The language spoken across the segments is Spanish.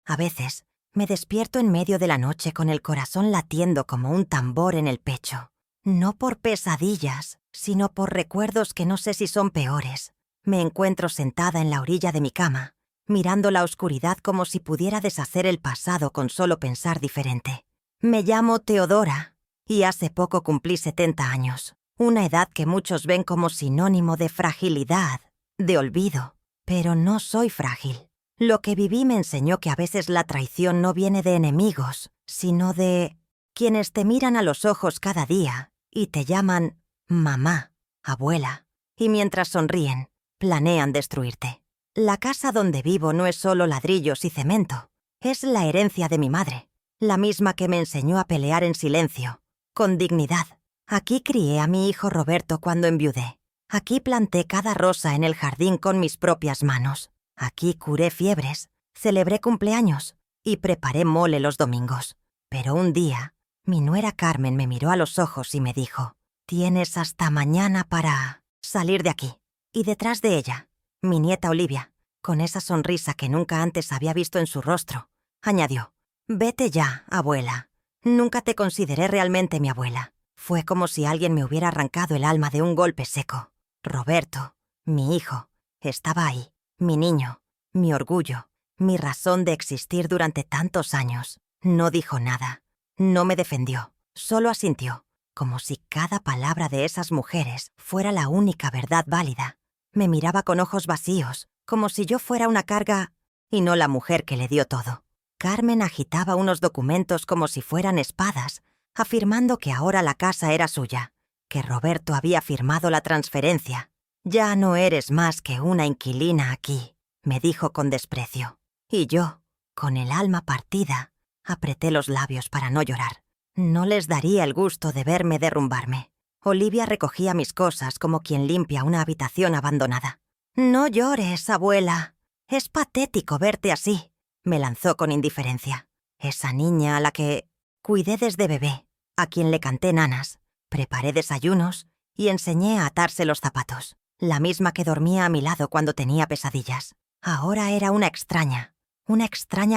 A veces, me despierto en medio de la noche con el corazón latiendo como un tambor en el pecho. No por pesadillas, sino por recuerdos que no sé si son peores. Me encuentro sentada en la orilla de mi cama, mirando la oscuridad como si pudiera deshacer el pasado con solo pensar diferente. Me llamo Teodora, y hace poco cumplí 70 años. Una edad que muchos ven como sinónimo de fragilidad, de olvido. Pero no soy frágil. Lo que viví me enseñó que a veces la traición no viene de enemigos, sino de quienes te miran a los ojos cada día y te llaman mamá, abuela, y mientras sonríen, planean destruirte. La casa donde vivo no es solo ladrillos y cemento, es la herencia de mi madre, la misma que me enseñó a pelear en silencio, con dignidad. Aquí crié a mi hijo Roberto cuando enviudé. Aquí planté cada rosa en el jardín con mis propias manos. Aquí curé fiebres, celebré cumpleaños y preparé mole los domingos. Pero un día, mi nuera Carmen me miró a los ojos y me dijo: «Tienes hasta mañana para salir de aquí». Y detrás de ella, mi nieta Olivia, con esa sonrisa que nunca antes había visto en su rostro, añadió: «Vete ya, abuela. Nunca te consideré realmente mi abuela». Fue como si alguien me hubiera arrancado el alma de un golpe seco. Roberto, mi hijo, estaba ahí. Mi niño, mi orgullo, mi razón de existir durante tantos años. No dijo nada, no me defendió, solo asintió, como si cada palabra de esas mujeres fuera la única verdad válida. Me miraba con ojos vacíos, como si yo fuera una carga y no la mujer que le dio todo. Carmen agitaba unos documentos como si fueran espadas, afirmando que ahora la casa era suya, que Roberto había firmado la transferencia. «Ya no eres más que una inquilina aquí», me dijo con desprecio. Y yo, con el alma partida, apreté los labios para no llorar. No les daría el gusto de verme derrumbarme. Olivia recogía mis cosas como quien limpia una habitación abandonada. «No llores, abuela. Es patético verte así», me lanzó con indiferencia. Esa niña a la que cuidé desde bebé, a quien le canté nanas, preparé desayunos y enseñé a atarse los zapatos. La misma que dormía a mi lado cuando tenía pesadillas. Ahora era una extraña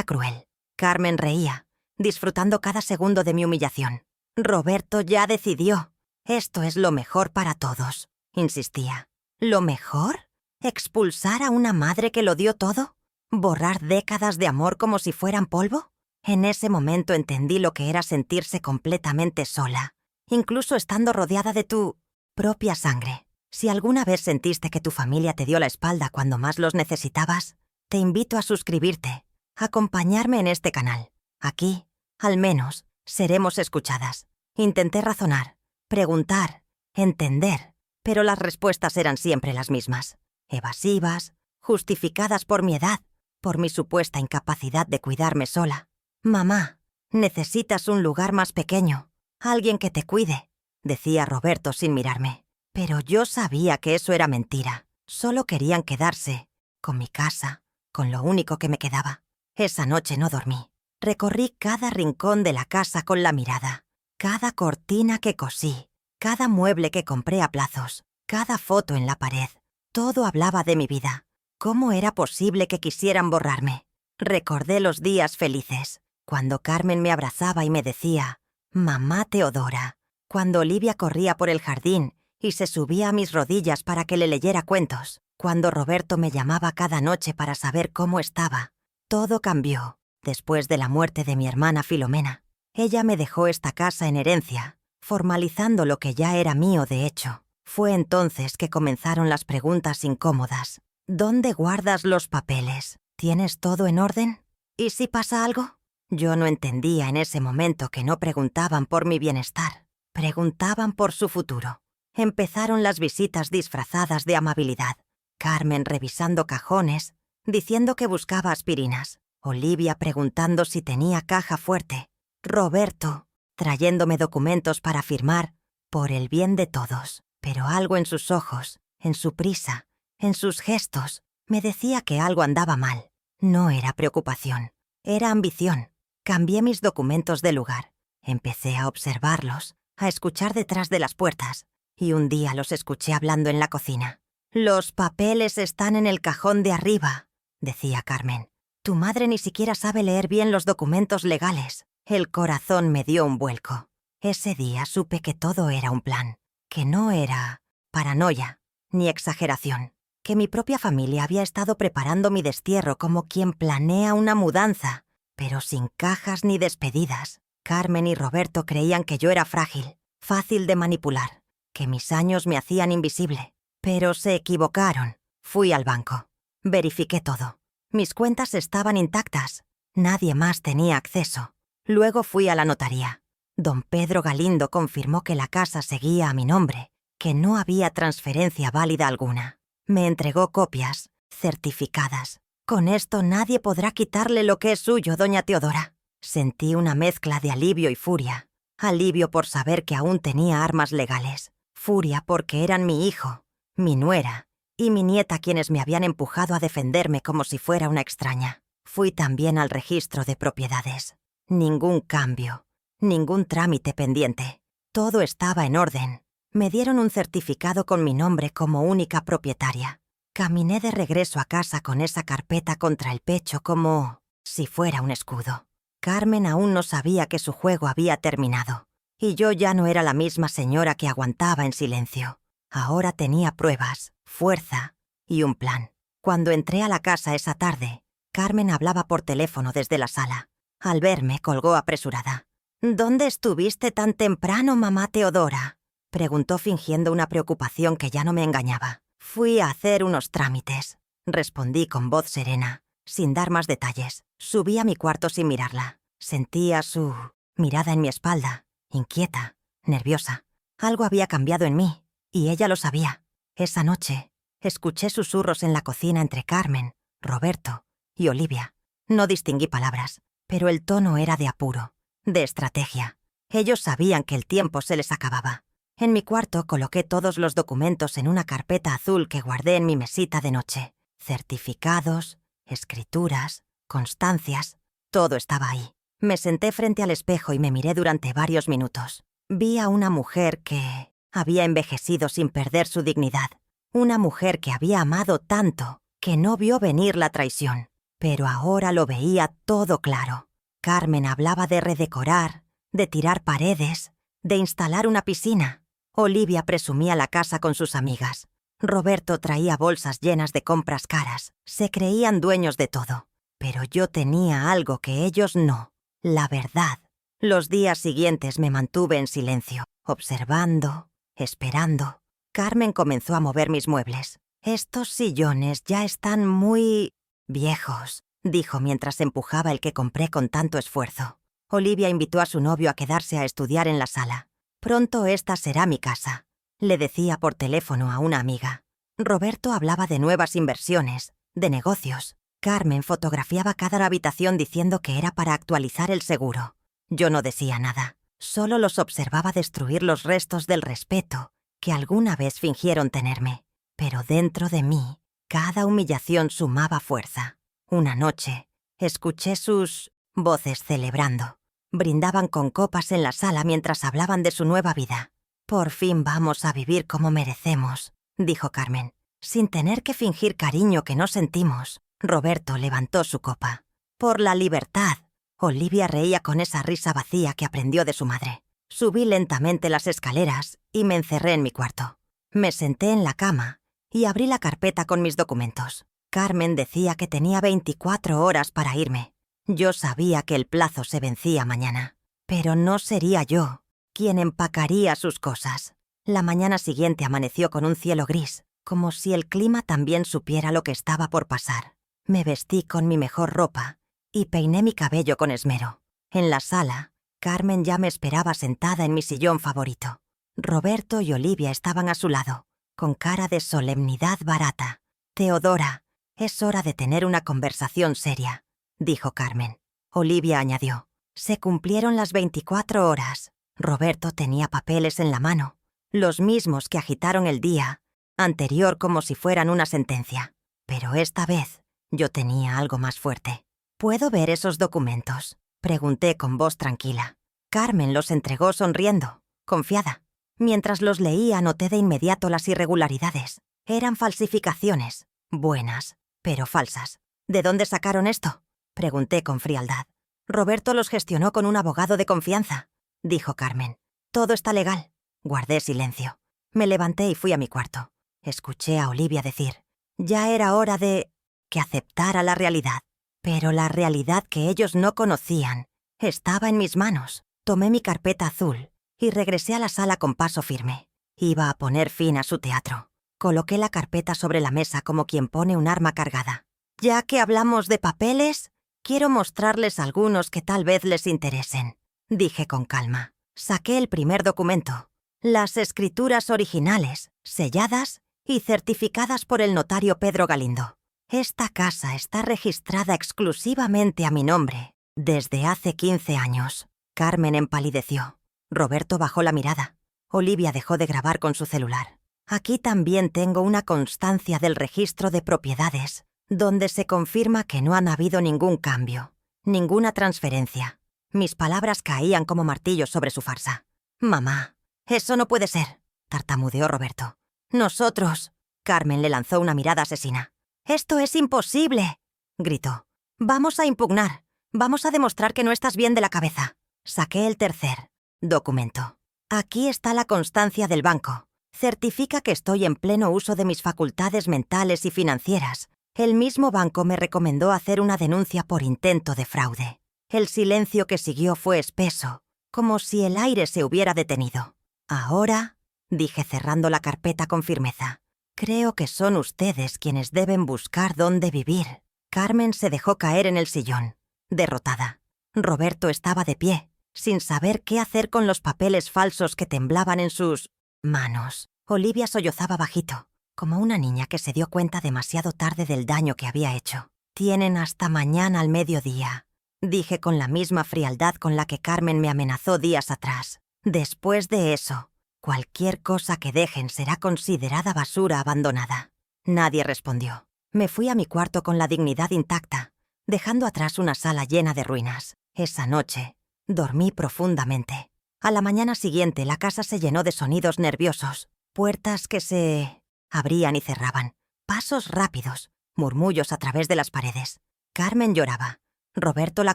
cruel. Carmen reía, disfrutando cada segundo de mi humillación. «Roberto ya decidió. Esto es lo mejor para todos», insistía. ¿Lo mejor? ¿Expulsar a una madre que lo dio todo? ¿Borrar décadas de amor como si fueran polvo? En ese momento entendí lo que era sentirse completamente sola, incluso estando rodeada de tu propia sangre. Si alguna vez sentiste que tu familia te dio la espalda cuando más los necesitabas, te invito a suscribirte, a acompañarme en este canal. Aquí, al menos, seremos escuchadas. Intenté razonar, preguntar, entender, pero las respuestas eran siempre las mismas. Evasivas, justificadas por mi edad, por mi supuesta incapacidad de cuidarme sola. «Mamá, necesitas un lugar más pequeño, alguien que te cuide», decía Roberto sin mirarme. Pero yo sabía que eso era mentira. Solo querían quedarse con mi casa, con lo único que me quedaba. Esa noche no dormí. Recorrí cada rincón de la casa con la mirada, cada cortina que cosí, cada mueble que compré a plazos, cada foto en la pared. Todo hablaba de mi vida. ¿Cómo era posible que quisieran borrarme? Recordé los días felices, cuando Carmen me abrazaba y me decía: «Mamá Teodora», cuando Olivia corría por el jardín y se subía a mis rodillas para que le leyera cuentos, cuando Roberto me llamaba cada noche para saber cómo estaba. Todo cambió después de la muerte de mi hermana Filomena. Ella me dejó esta casa en herencia, formalizando lo que ya era mío de hecho. Fue entonces que comenzaron las preguntas incómodas. ¿Dónde guardas los papeles? ¿Tienes todo en orden? ¿Y si pasa algo? Yo no entendía en ese momento que no preguntaban por mi bienestar, preguntaban por su futuro. Empezaron las visitas disfrazadas de amabilidad. Carmen revisando cajones, diciendo que buscaba aspirinas. Olivia preguntando si tenía caja fuerte. Roberto trayéndome documentos para firmar por el bien de todos. Pero algo en sus ojos, en su prisa, en sus gestos, me decía que algo andaba mal. No era preocupación, era ambición. Cambié mis documentos de lugar. Empecé a observarlos, a escuchar detrás de las puertas. Y un día los escuché hablando en la cocina. «Los papeles están en el cajón de arriba», decía Carmen. Tu madre ni siquiera sabe leer bien los documentos legales. El corazón me dio un vuelco. Ese día supe que todo era un plan, que no era paranoia ni exageración, que mi propia familia había estado preparando mi destierro como quien planea una mudanza, pero sin cajas ni despedidas. Carmen y Roberto creían que yo era frágil, fácil de manipular, que mis años me hacían invisible. Pero se equivocaron. Fui al banco. Verifiqué todo. Mis cuentas estaban intactas. Nadie más tenía acceso. Luego fui a la notaría. Don Pedro Galindo confirmó que la casa seguía a mi nombre, que no había transferencia válida alguna. Me entregó copias, certificadas. Con esto nadie podrá quitarle lo que es suyo, doña Teodora. Sentí una mezcla de alivio y furia. Alivio por saber que aún tenía armas legales. Furia porque eran mi hijo, mi nuera y mi nieta quienes me habían empujado a defenderme como si fuera una extraña. Fui también al registro de propiedades. Ningún cambio, ningún trámite pendiente. Todo estaba en orden. Me dieron un certificado con mi nombre como única propietaria. Caminé de regreso a casa con esa carpeta contra el pecho como si fuera un escudo. Carmen aún no sabía que su juego había terminado, y yo ya no era la misma señora que aguantaba en silencio. Ahora tenía pruebas, fuerza y un plan. Cuando entré a la casa esa tarde, Carmen hablaba por teléfono desde la sala. Al verme, colgó apresurada. «¿Dónde estuviste tan temprano, mamá Teodora?», preguntó fingiendo una preocupación que ya no me engañaba. «Fui a hacer unos trámites», respondí con voz serena, sin dar más detalles. Subí a mi cuarto sin mirarla. Sentía su mirada en mi espalda, inquieta, nerviosa. Algo había cambiado en mí, y ella lo sabía. Esa noche, escuché susurros en la cocina entre Carmen, Roberto y Olivia. No distinguí palabras, pero el tono era de apuro, de estrategia. Ellos sabían que el tiempo se les acababa. En mi cuarto coloqué todos los documentos en una carpeta azul que guardé en mi mesita de noche. Certificados, escrituras, constancias, todo estaba ahí. Me senté frente al espejo y me miré durante varios minutos. Vi a una mujer que había envejecido sin perder su dignidad. Una mujer que había amado tanto que no vio venir la traición. Pero ahora lo veía todo claro. Carmen hablaba de redecorar, de tirar paredes, de instalar una piscina. Olivia presumía la casa con sus amigas. Roberto traía bolsas llenas de compras caras. Se creían dueños de todo. Pero yo tenía algo que ellos no. La verdad. Los días siguientes me mantuve en silencio, observando, esperando. Carmen comenzó a mover mis muebles. «Estos sillones ya están muy viejos», dijo mientras empujaba el que compré con tanto esfuerzo. Olivia invitó a su novio a quedarse a estudiar en la sala. «Pronto esta será mi casa», le decía por teléfono a una amiga. Roberto hablaba de nuevas inversiones, de negocios. Carmen fotografiaba cada habitación diciendo que era para actualizar el seguro. Yo no decía nada, solo los observaba destruir los restos del respeto que alguna vez fingieron tenerme. Pero dentro de mí, cada humillación sumaba fuerza. Una noche, escuché sus voces celebrando. Brindaban con copas en la sala mientras hablaban de su nueva vida. «Por fin vamos a vivir como merecemos», dijo Carmen, sin tener que fingir cariño que no sentimos. Roberto levantó su copa. «Por la libertad». Olivia reía con esa risa vacía que aprendió de su madre. Subí lentamente las escaleras y me encerré en mi cuarto. Me senté en la cama y abrí la carpeta con mis documentos. Carmen decía que tenía 24 horas para irme. Yo sabía que el plazo se vencía mañana, pero no sería yo quien empacaría sus cosas. La mañana siguiente amaneció con un cielo gris, como si el clima también supiera lo que estaba por pasar. Me vestí con mi mejor ropa y peiné mi cabello con esmero. En la sala, Carmen ya me esperaba sentada en mi sillón favorito. Roberto y Olivia estaban a su lado, con cara de solemnidad barata. «Teodora, es hora de tener una conversación seria», dijo Carmen. Olivia añadió: «Se cumplieron las 24 horas». Roberto tenía papeles en la mano, los mismos que agitaron el día anterior como si fueran una sentencia. Pero esta vez yo tenía algo más fuerte. «¿Puedo ver esos documentos?», pregunté con voz tranquila. Carmen los entregó sonriendo, confiada. Mientras los leía noté de inmediato las irregularidades. Eran falsificaciones, buenas, pero falsas. «¿De dónde sacaron esto?», Pregunté con frialdad. Roberto los gestionó con un abogado de confianza, dijo Carmen. Todo está legal. Guardé silencio. Me levanté y fui a mi cuarto. Escuché a Olivia decir: ya era hora de que aceptara la realidad. Pero la realidad que ellos no conocían estaba en mis manos. Tomé mi carpeta azul y regresé a la sala con paso firme. Iba a poner fin a su teatro. Coloqué la carpeta sobre la mesa como quien pone un arma cargada. Ya que hablamos de papeles, quiero mostrarles algunos que tal vez les interesen, dije con calma. Saqué el primer documento. Las escrituras originales, selladas y certificadas por el notario Pedro Galindo. Esta casa está registrada exclusivamente a mi nombre desde hace 15 años. Carmen empalideció. Roberto bajó la mirada. Olivia dejó de grabar con su celular. Aquí también tengo una constancia del registro de propiedades, donde se confirma que no han habido ningún cambio, ninguna transferencia. Mis palabras caían como martillos sobre su farsa. «Mamá, eso no puede ser», tartamudeó Roberto. «Nosotros...» Carmen le lanzó una mirada asesina. «Esto es imposible», gritó. «Vamos a impugnar. Vamos a demostrar que no estás bien de la cabeza». Saqué el tercer documento. Aquí está la constancia del banco. Certifica que estoy en pleno uso de mis facultades mentales y financieras. El mismo banco me recomendó hacer una denuncia por intento de fraude. El silencio que siguió fue espeso, como si el aire se hubiera detenido. «Ahora», dije cerrando la carpeta con firmeza, «creo que son ustedes quienes deben buscar dónde vivir». Carmen se dejó caer en el sillón, derrotada. Roberto estaba de pie, sin saber qué hacer con los papeles falsos que temblaban en sus manos. Olivia sollozaba bajito, como una niña que se dio cuenta demasiado tarde del daño que había hecho. «Tienen hasta mañana al mediodía», dije con la misma frialdad con la que Carmen me amenazó días atrás. «Después de eso, cualquier cosa que dejen será considerada basura abandonada». Nadie respondió. Me fui a mi cuarto con la dignidad intacta, dejando atrás una sala llena de ruinas. Esa noche dormí profundamente. A la mañana siguiente la casa se llenó de sonidos nerviosos, puertas que se abrían y cerraban, pasos rápidos, murmullos a través de las paredes. Carmen lloraba. Roberto la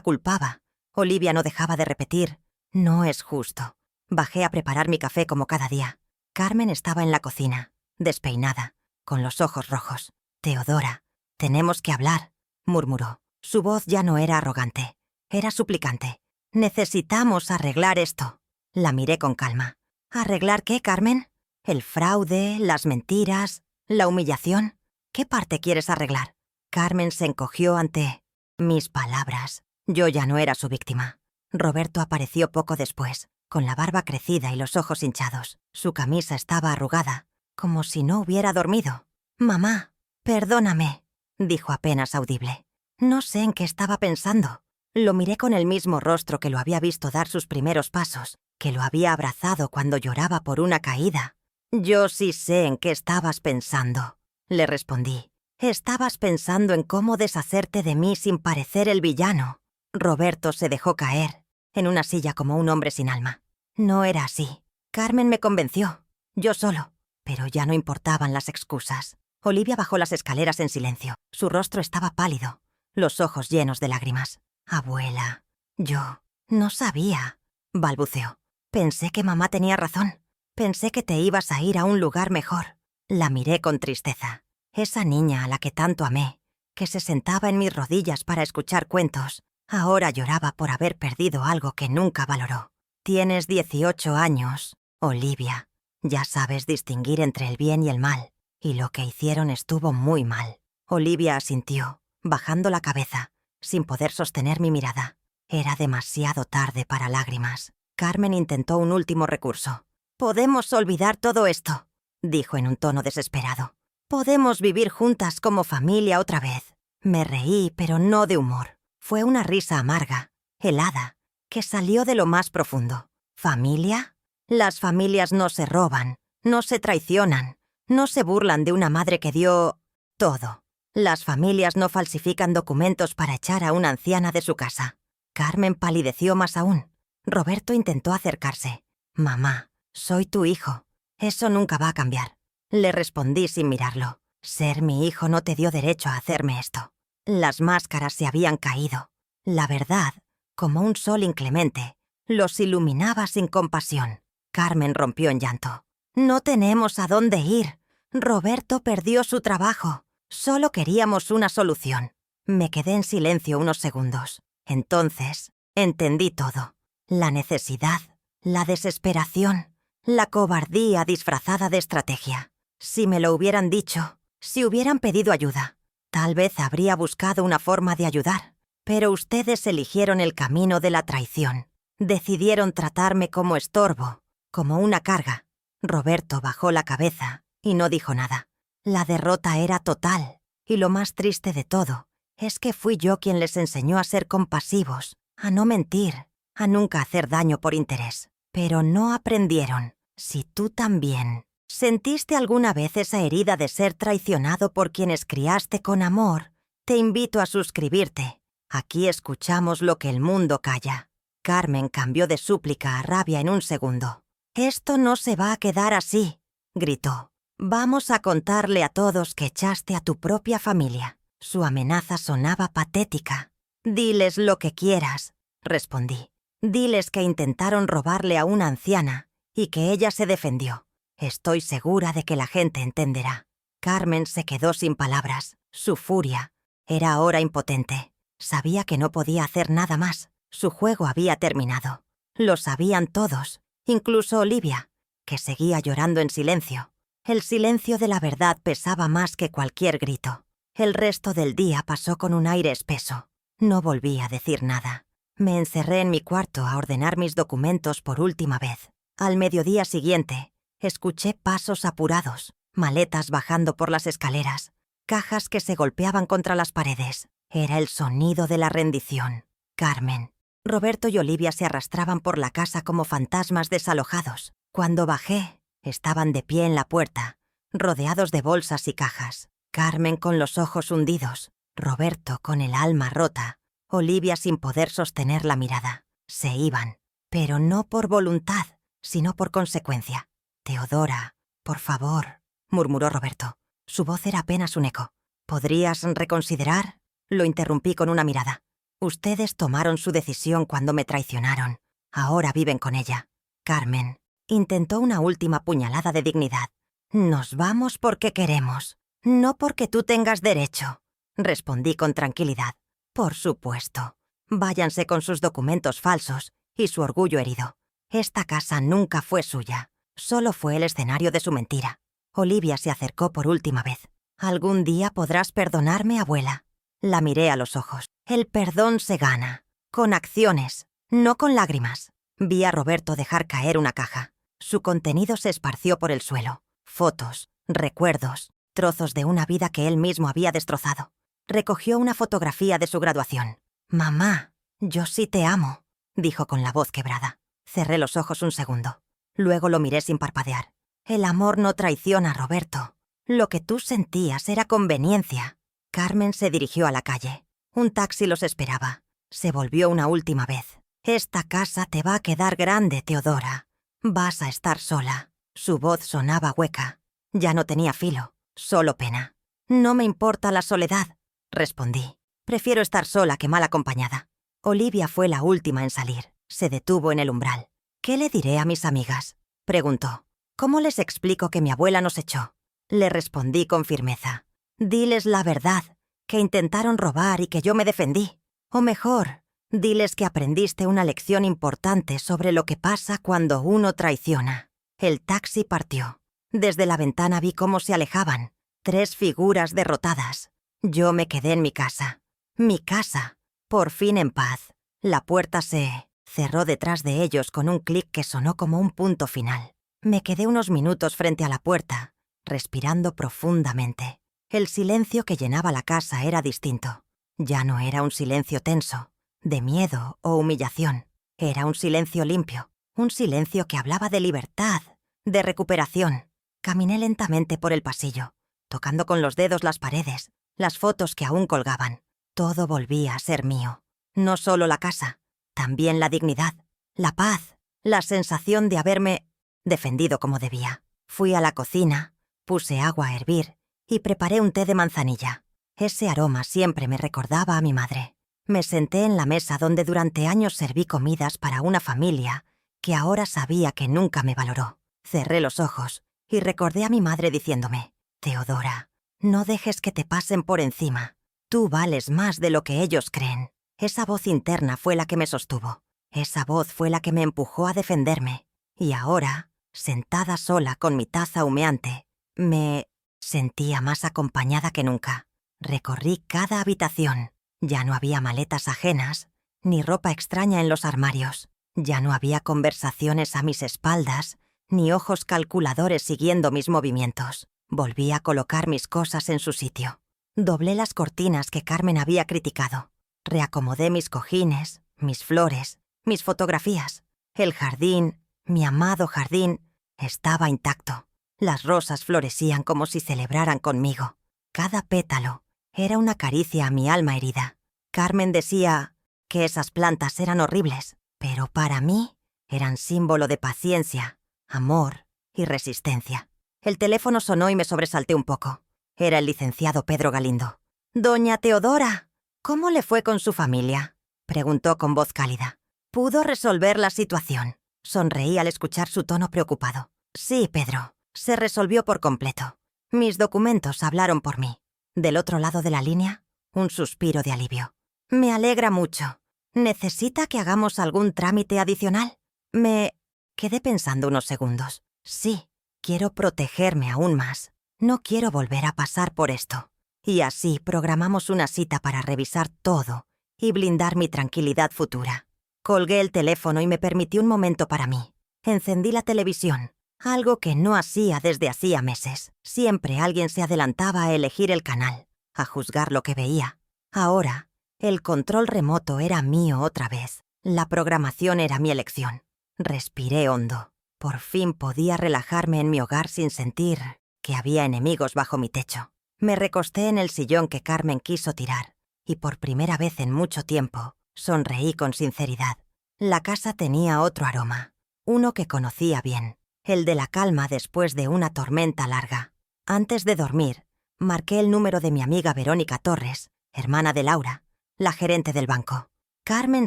culpaba. Olivia no dejaba de repetir: «No es justo». Bajé a preparar mi café como cada día. Carmen estaba en la cocina, despeinada, con los ojos rojos. «Teodora, tenemos que hablar», murmuró. Su voz ya no era arrogante, era suplicante. «Necesitamos arreglar esto». La miré con calma. «¿Arreglar qué, Carmen? ¿El fraude, las mentiras, la humillación? ¿Qué parte quieres arreglar?» Carmen se encogió ante mis palabras. Yo ya no era su víctima. Roberto apareció poco después, con la barba crecida y los ojos hinchados. Su camisa estaba arrugada, como si no hubiera dormido. «Mamá, perdóname», dijo apenas audible. No sé en qué estaba pensando. Lo miré con el mismo rostro que lo había visto dar sus primeros pasos, que lo había abrazado cuando lloraba por una caída. «Yo sí sé en qué estabas pensando», le respondí. «Estabas pensando en cómo deshacerte de mí sin parecer el villano». Roberto se dejó caer en una silla como un hombre sin alma. No era así. Carmen me convenció. Yo solo. Pero ya no importaban las excusas. Olivia bajó las escaleras en silencio. Su rostro estaba pálido, los ojos llenos de lágrimas. «Abuela, yo no sabía», balbuceó. «Pensé que mamá tenía razón. Pensé que te ibas a ir a un lugar mejor». La miré con tristeza. Esa niña a la que tanto amé, que se sentaba en mis rodillas para escuchar cuentos, ahora lloraba por haber perdido algo que nunca valoró. «Tienes 18 años, Olivia. Ya sabes distinguir entre el bien y el mal, y lo que hicieron estuvo muy mal». Olivia asintió, bajando la cabeza, sin poder sostener mi mirada. Era demasiado tarde para lágrimas. Carmen intentó un último recurso. «Podemos olvidar todo esto», dijo en un tono desesperado. «Podemos vivir juntas como familia otra vez». Me reí, pero no de humor. Fue una risa amarga, helada, que salió de lo más profundo. ¿Familia? Las familias no se roban, no se traicionan, no se burlan de una madre que dio todo. Las familias no falsifican documentos para echar a una anciana de su casa. Carmen palideció más aún. Roberto intentó acercarse. «Mamá, soy tu hijo. Eso nunca va a cambiar». Le respondí sin mirarlo. «Ser mi hijo no te dio derecho a hacerme esto». Las máscaras se habían caído. La verdad, como un sol inclemente, los iluminaba sin compasión. Carmen rompió en llanto. «No tenemos a dónde ir. Roberto perdió su trabajo. Solo queríamos una solución». Me quedé en silencio unos segundos. Entonces, entendí todo. La necesidad, la desesperación, la cobardía disfrazada de estrategia. Si me lo hubieran dicho, si hubieran pedido ayuda, tal vez habría buscado una forma de ayudar. Pero ustedes eligieron el camino de la traición. Decidieron tratarme como estorbo, como una carga. Roberto bajó la cabeza y no dijo nada. La derrota era total, y lo más triste de todo es que fui yo quien les enseñó a ser compasivos, a no mentir, a nunca hacer daño por interés. Pero no aprendieron. Si tú también sentiste alguna vez esa herida de ser traicionado por quienes criaste con amor, te invito a suscribirte. Aquí escuchamos lo que el mundo calla. Carmen cambió de súplica a rabia en un segundo. «Esto no se va a quedar así», gritó. «Vamos a contarle a todos que echaste a tu propia familia». Su amenaza sonaba patética. «Diles lo que quieras», respondí. «Diles que intentaron robarle a una anciana y que ella se defendió. Estoy segura de que la gente entenderá». Carmen se quedó sin palabras. Su furia era ahora impotente. Sabía que no podía hacer nada más. Su juego había terminado. Lo sabían todos, incluso Olivia, que seguía llorando en silencio. El silencio de la verdad pesaba más que cualquier grito. El resto del día pasó con un aire espeso. No volví a decir nada. Me encerré en mi cuarto a ordenar mis documentos por última vez. Al mediodía siguiente, escuché pasos apurados, maletas bajando por las escaleras, cajas que se golpeaban contra las paredes. Era el sonido de la rendición. Carmen. Roberto y Olivia se arrastraban por la casa como fantasmas desalojados. Cuando bajé, estaban de pie en la puerta, rodeados de bolsas y cajas. Carmen con los ojos hundidos, Roberto con el alma rota, Olivia sin poder sostener la mirada. Se iban, pero no por voluntad, sino por consecuencia. «Teodora, por favor», murmuró Roberto. Su voz era apenas un eco. «¿Podrías reconsiderar?». Lo interrumpí con una mirada. «Ustedes tomaron su decisión cuando me traicionaron. Ahora viven con ella». Carmen intentó una última puñalada de dignidad. «Nos vamos porque queremos, no porque tú tengas derecho», respondí con tranquilidad. «Por supuesto. Váyanse con sus documentos falsos y su orgullo herido. Esta casa nunca fue suya. Solo fue el escenario de su mentira». Olivia se acercó por última vez. «¿Algún día podrás perdonarme, abuela?». La miré a los ojos. «El perdón se gana, con acciones, no con lágrimas». Vi a Roberto dejar caer una caja. Su contenido se esparció por el suelo. Fotos, recuerdos, trozos de una vida que él mismo había destrozado. Recogió una fotografía de su graduación. «Mamá, yo sí te amo», dijo con la voz quebrada. Cerré los ojos un segundo. Luego lo miré sin parpadear. «El amor no traiciona, Roberto. Lo que tú sentías era conveniencia». Carmen se dirigió a la calle. Un taxi los esperaba. Se volvió una última vez. «Esta casa te va a quedar grande, Teodora. Vas a estar sola». Su voz sonaba hueca. Ya no tenía filo, solo pena. «No me importa la soledad», respondí. «Prefiero estar sola que mal acompañada». Olivia fue la última en salir. Se detuvo en el umbral. «¿Qué le diré a mis amigas?», preguntó. «¿Cómo les explico que mi abuela nos echó?». Le respondí con firmeza. «Diles la verdad, que intentaron robar y que yo me defendí. O mejor, diles que aprendiste una lección importante sobre lo que pasa cuando uno traiciona». El taxi partió. Desde la ventana vi cómo se alejaban. 3 figuras derrotadas. Yo me quedé en mi casa. Mi casa. Por fin en paz. La puerta se cerró detrás de ellos con un clic que sonó como un punto final. Me quedé unos minutos frente a la puerta, respirando profundamente. El silencio que llenaba la casa era distinto. Ya no era un silencio tenso, de miedo o humillación. Era un silencio limpio, un silencio que hablaba de libertad, de recuperación. Caminé lentamente por el pasillo, tocando con los dedos las paredes, las fotos que aún colgaban. Todo volvía a ser mío. No solo la casa, también la dignidad, la paz, la sensación de haberme defendido como debía. Fui a la cocina, puse agua a hervir y preparé un té de manzanilla. Ese aroma siempre me recordaba a mi madre. Me senté en la mesa donde durante años serví comidas para una familia que ahora sabía que nunca me valoró. Cerré los ojos y recordé a mi madre diciéndome: «Teodora, no dejes que te pasen por encima. Tú vales más de lo que ellos creen». Esa voz interna fue la que me sostuvo. Esa voz fue la que me empujó a defenderme. Y ahora, sentada sola con mi taza humeante, me sentía más acompañada que nunca. Recorrí cada habitación. Ya no había maletas ajenas, ni ropa extraña en los armarios. Ya no había conversaciones a mis espaldas, ni ojos calculadores siguiendo mis movimientos. Volví a colocar mis cosas en su sitio. Doblé las cortinas que Carmen había criticado. Reacomodé mis cojines, mis flores, mis fotografías. El jardín, mi amado jardín, estaba intacto. Las rosas florecían como si celebraran conmigo. Cada pétalo era una caricia a mi alma herida. Carmen decía que esas plantas eran horribles, pero para mí eran símbolo de paciencia, amor y resistencia. El teléfono sonó y me sobresalté un poco. Era el licenciado Pedro Galindo. «Doña Teodora, ¿cómo le fue con su familia?», preguntó con voz cálida. «¿Pudo resolver la situación?». Sonreí al escuchar su tono preocupado. «Sí, Pedro, se resolvió por completo. Mis documentos hablaron por mí». Del otro lado de la línea, un suspiro de alivio. «Me alegra mucho. ¿Necesita que hagamos algún trámite adicional?». Me quedé pensando unos segundos. Sí, quiero protegerme aún más. No quiero volver a pasar por esto. Y así programamos una cita para revisar todo y blindar mi tranquilidad futura. Colgué el teléfono y me permití un momento para mí. Encendí la televisión, algo que no hacía desde hacía meses. Siempre alguien se adelantaba a elegir el canal, a juzgar lo que veía. Ahora, el control remoto era mío otra vez. La programación era mi elección. Respiré hondo. Por fin podía relajarme en mi hogar sin sentir que había enemigos bajo mi techo. Me recosté en el sillón que Carmen quiso tirar, y por primera vez en mucho tiempo sonreí con sinceridad. La casa tenía otro aroma, uno que conocía bien, el de la calma después de una tormenta larga. Antes de dormir, marqué el número de mi amiga Verónica Torres, hermana de Laura, la gerente del banco. Carmen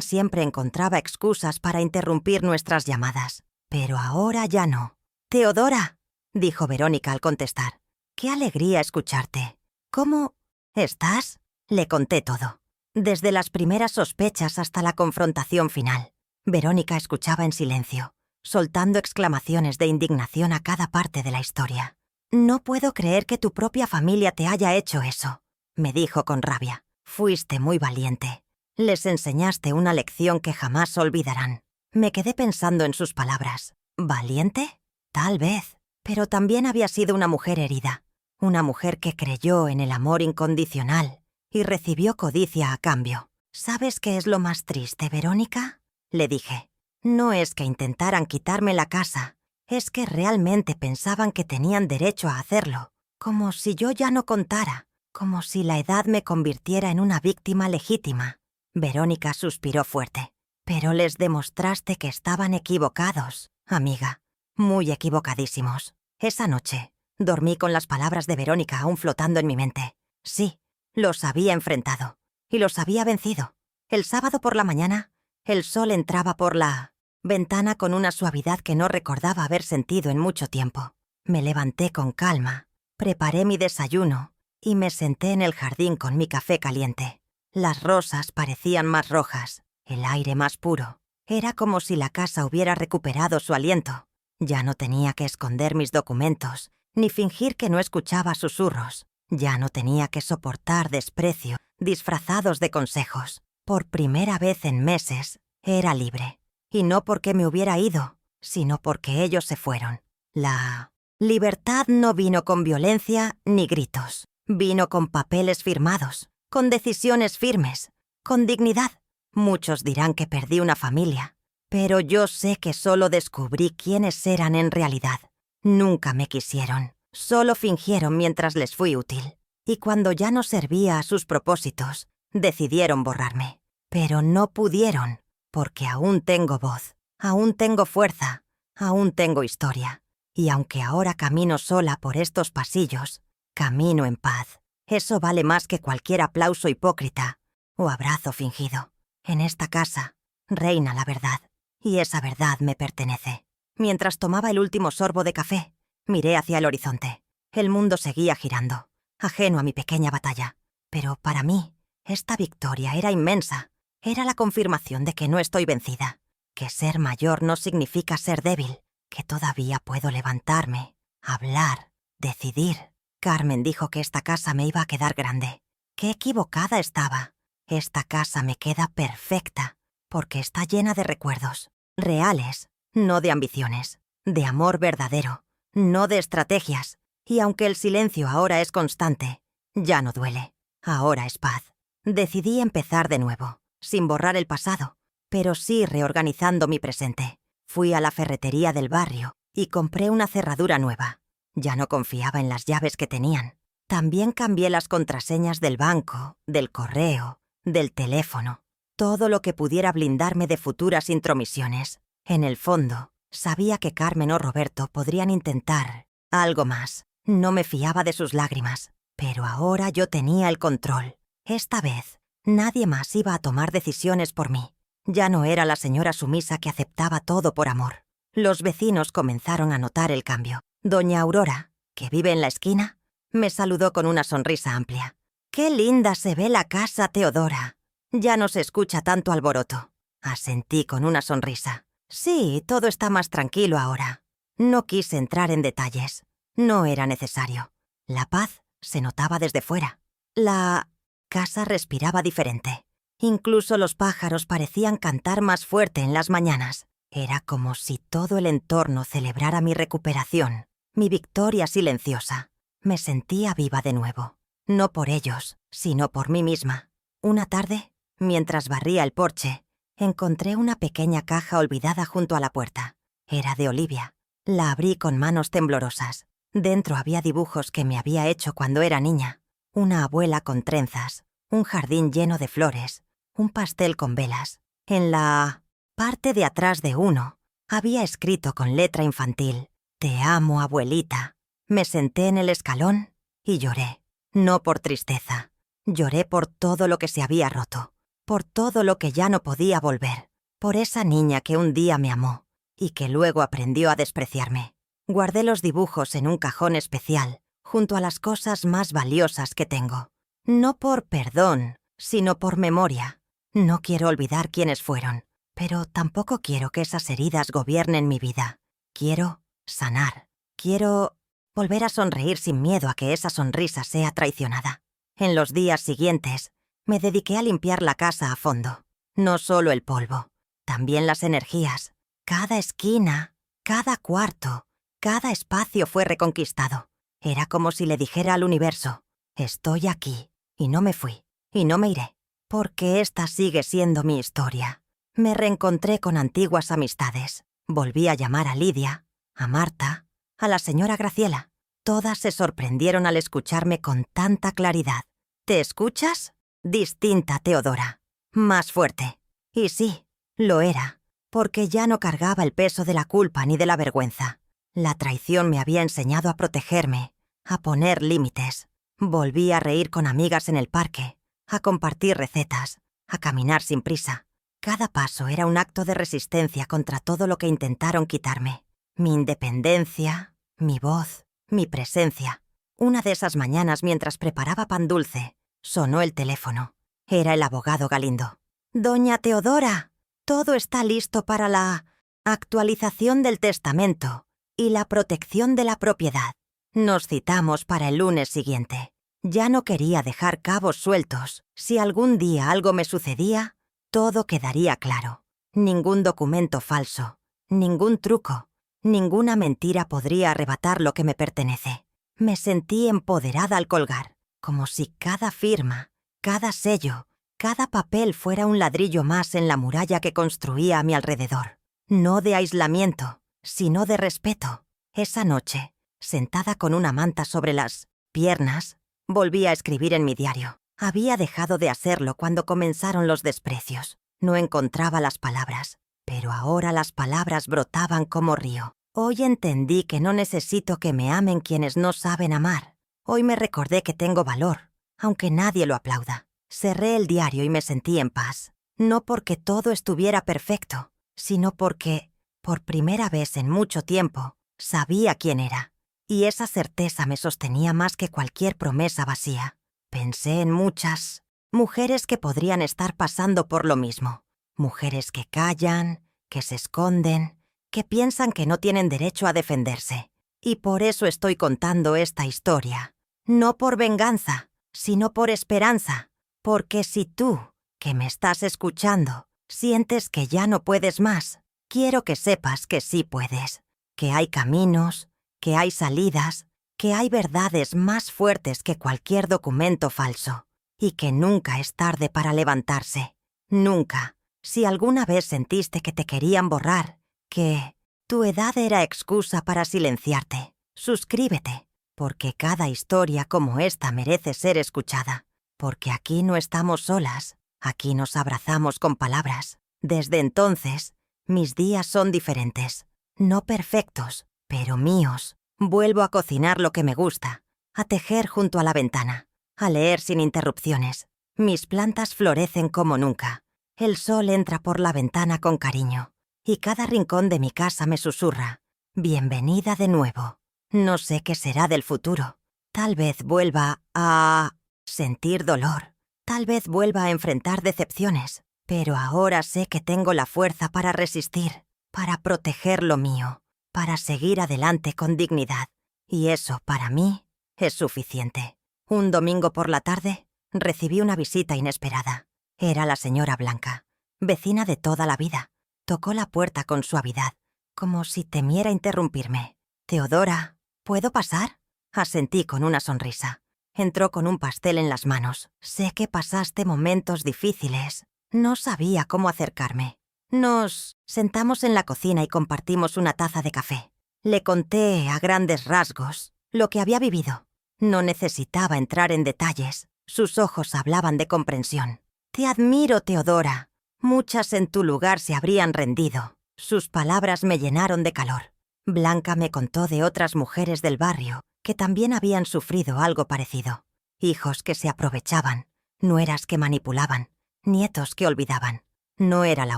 siempre encontraba excusas para interrumpir nuestras llamadas, pero ahora ya no. «Teodora», dijo Verónica al contestar. «Qué alegría escucharte. ¿Cómo estás?». Le conté todo, desde las primeras sospechas hasta la confrontación final. Verónica escuchaba en silencio, soltando exclamaciones de indignación a cada parte de la historia. «No puedo creer que tu propia familia te haya hecho eso», me dijo con rabia. «Fuiste muy valiente. Les enseñaste una lección que jamás olvidarán». Me quedé pensando en sus palabras. ¿Valiente? Tal vez. Pero también había sido una mujer herida. Una mujer que creyó en el amor incondicional y recibió codicia a cambio. «¿Sabes qué es lo más triste, Verónica?», le dije. «No es que intentaran quitarme la casa. Es que realmente pensaban que tenían derecho a hacerlo. Como si yo ya no contara. Como si la edad me convirtiera en una víctima legítima». Verónica suspiró fuerte. «Pero les demostraste que estaban equivocados, amiga. Muy equivocadísimos». Esa noche, dormí con las palabras de Verónica aún flotando en mi mente. Sí, los había enfrentado. Y los había vencido. El sábado por la mañana, el sol entraba por la ventana con una suavidad que no recordaba haber sentido en mucho tiempo. Me levanté con calma, preparé mi desayuno y me senté en el jardín con mi café caliente. Las rosas parecían más rojas, el aire más puro. Era como si la casa hubiera recuperado su aliento. Ya no tenía que esconder mis documentos, ni fingir que no escuchaba susurros. Ya no tenía que soportar desprecio disfrazados de consejos. Por primera vez en meses, era libre. Y no porque me hubiera ido, sino porque ellos se fueron. La libertad no vino con violencia ni gritos. Vino con papeles firmados, con decisiones firmes, con dignidad. Muchos dirán que perdí una familia, pero yo sé que solo descubrí quiénes eran en realidad. Nunca me quisieron, solo fingieron mientras les fui útil. Y cuando ya no servía a sus propósitos, decidieron borrarme. Pero no pudieron, porque aún tengo voz, aún tengo fuerza, aún tengo historia. Y aunque ahora camino sola por estos pasillos, camino en paz. Eso vale más que cualquier aplauso hipócrita o abrazo fingido. En esta casa reina la verdad, y esa verdad me pertenece. Mientras tomaba el último sorbo de café, miré hacia el horizonte. El mundo seguía girando, ajeno a mi pequeña batalla. Pero para mí, esta victoria era inmensa. Era la confirmación de que no estoy vencida, que ser mayor no significa ser débil, que todavía puedo levantarme, hablar, decidir. Carmen dijo que esta casa me iba a quedar grande. Qué equivocada estaba. Esta casa me queda perfecta, porque está llena de recuerdos, reales, no de ambiciones, de amor verdadero, no de estrategias. Y aunque el silencio ahora es constante, ya no duele. Ahora es paz. Decidí empezar de nuevo, sin borrar el pasado, pero sí reorganizando mi presente. Fui a la ferretería del barrio y compré una cerradura nueva. Ya no confiaba en las llaves que tenían. También cambié las contraseñas del banco, del correo, del teléfono. Todo lo que pudiera blindarme de futuras intromisiones. En el fondo, sabía que Carmen o Roberto podrían intentar algo más. No me fiaba de sus lágrimas, pero ahora yo tenía el control. Esta vez, nadie más iba a tomar decisiones por mí. Ya no era la señora sumisa que aceptaba todo por amor. Los vecinos comenzaron a notar el cambio. Doña Aurora, que vive en la esquina, me saludó con una sonrisa amplia. «¡Qué linda se ve la casa, Teodora! Ya no se escucha tanto alboroto». Asentí con una sonrisa. «Sí, todo está más tranquilo ahora». No quise entrar en detalles. No era necesario. La paz se notaba desde fuera. La casa respiraba diferente. Incluso los pájaros parecían cantar más fuerte en las mañanas. Era como si todo el entorno celebrara mi recuperación, mi victoria silenciosa. Me sentía viva de nuevo. No por ellos, sino por mí misma. Una tarde, mientras barría el porche, encontré una pequeña caja olvidada junto a la puerta. Era de Olivia. La abrí con manos temblorosas. Dentro había dibujos que me había hecho cuando era niña. Una abuela con trenzas, un jardín lleno de flores, un pastel con velas. En la parte de atrás de uno había escrito con letra infantil: «Te amo, abuelita». Me senté en el escalón y lloré. No por tristeza. Lloré por todo lo que se había roto, por todo lo que ya no podía volver, por esa niña que un día me amó y que luego aprendió a despreciarme. Guardé los dibujos en un cajón especial, junto a las cosas más valiosas que tengo. No por perdón, sino por memoria. No quiero olvidar quiénes fueron, pero tampoco quiero que esas heridas gobiernen mi vida. Quiero sanar. Quiero volver a sonreír sin miedo a que esa sonrisa sea traicionada. En los días siguientes, me dediqué a limpiar la casa a fondo. No solo el polvo, también las energías. Cada esquina, cada cuarto, cada espacio fue reconquistado. Era como si le dijera al universo: «Estoy aquí, y no me fui, y no me iré, porque esta sigue siendo mi historia». Me reencontré con antiguas amistades. Volví a llamar a Lidia, a Marta, a la señora Graciela. Todas se sorprendieron al escucharme con tanta claridad. «¿Te escuchas? Distinta, Teodora. Más fuerte». Y sí, lo era, porque ya no cargaba el peso de la culpa ni de la vergüenza. La traición me había enseñado a protegerme, a poner límites. Volví a reír con amigas en el parque, a compartir recetas, a caminar sin prisa. Cada paso era un acto de resistencia contra todo lo que intentaron quitarme. Mi independencia, mi voz, mi presencia. Una de esas mañanas, mientras preparaba pan dulce, sonó el teléfono. Era el abogado Galindo. «Doña Teodora, todo está listo para la actualización del testamento y la protección de la propiedad. Nos citamos para el lunes siguiente. Ya no quería dejar cabos sueltos. Si algún día algo me sucedía, todo quedaría claro. Ningún documento falso, ningún truco, ninguna mentira podría arrebatar lo que me pertenece». Me sentí empoderada al colgar, como si cada firma, cada sello, cada papel fuera un ladrillo más en la muralla que construía a mi alrededor. No de aislamiento, sino de respeto. Esa noche, sentada con una manta sobre las piernas, volví a escribir en mi diario. Había dejado de hacerlo cuando comenzaron los desprecios. No encontraba las palabras, pero ahora las palabras brotaban como río. Hoy entendí que no necesito que me amen quienes no saben amar. Hoy me recordé que tengo valor, aunque nadie lo aplauda. Cerré el diario y me sentí en paz. No porque todo estuviera perfecto, sino porque, por primera vez en mucho tiempo, sabía quién era. Y esa certeza me sostenía más que cualquier promesa vacía. Pensé en muchas mujeres que podrían estar pasando por lo mismo. Mujeres que callan, que se esconden, que piensan que no tienen derecho a defenderse. Y por eso estoy contando esta historia. No por venganza, sino por esperanza. Porque si tú, que me estás escuchando, sientes que ya no puedes más, quiero que sepas que sí puedes. Que hay caminos, que hay salidas, que hay verdades más fuertes que cualquier documento falso. Y que nunca es tarde para levantarse. Nunca. Si alguna vez sentiste que te querían borrar, que tu edad era excusa para silenciarte, suscríbete, porque cada historia como esta merece ser escuchada. Porque aquí no estamos solas, aquí nos abrazamos con palabras. Desde entonces, mis días son diferentes. No perfectos, pero míos. Vuelvo a cocinar lo que me gusta, a tejer junto a la ventana, a leer sin interrupciones. Mis plantas florecen como nunca. El sol entra por la ventana con cariño, y cada rincón de mi casa me susurra: bienvenida de nuevo. No sé qué será del futuro. Tal vez vuelva a sentir dolor. Tal vez vuelva a enfrentar decepciones. Pero ahora sé que tengo la fuerza para resistir, para proteger lo mío, para seguir adelante con dignidad. Y eso, para mí, es suficiente. Un domingo por la tarde, recibí una visita inesperada. Era la señora Blanca, vecina de toda la vida. Tocó la puerta con suavidad, como si temiera interrumpirme. «Teodora, ¿puedo pasar?», asentí con una sonrisa. Entró con un pastel en las manos. Sé que pasaste momentos difíciles. No sabía cómo acercarme. Nos sentamos en la cocina y compartimos una taza de café. Le conté a grandes rasgos lo que había vivido. No necesitaba entrar en detalles. Sus ojos hablaban de comprensión. «Te admiro, Teodora. Muchas en tu lugar se habrían rendido». Sus palabras me llenaron de calor. Blanca me contó de otras mujeres del barrio que también habían sufrido algo parecido. Hijos que se aprovechaban, nueras que manipulaban, nietos que olvidaban. No era la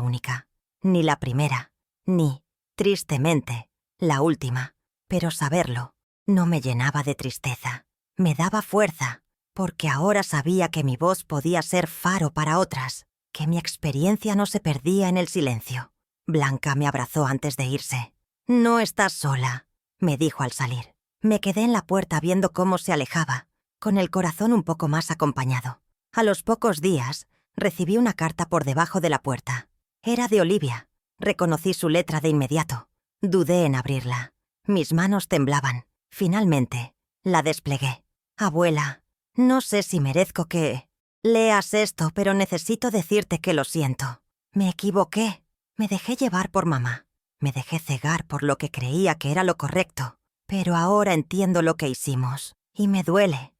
única, ni la primera, ni, tristemente, la última. Pero saberlo no me llenaba de tristeza. Me daba fuerza, porque ahora sabía que mi voz podía ser faro para otras, que mi experiencia no se perdía en el silencio. Blanca me abrazó antes de irse. «No estás sola», me dijo al salir. Me quedé en la puerta viendo cómo se alejaba, con el corazón un poco más acompañado. A los pocos días, recibí una carta por debajo de la puerta. Era de Olivia. Reconocí su letra de inmediato. Dudé en abrirla. Mis manos temblaban. Finalmente, la desplegué. «Abuela, no sé si merezco que leas esto, pero necesito decirte que lo siento. Me equivoqué. Me dejé llevar por mamá. Me dejé cegar por lo que creía que era lo correcto. Pero ahora entiendo lo que hicimos. Y me duele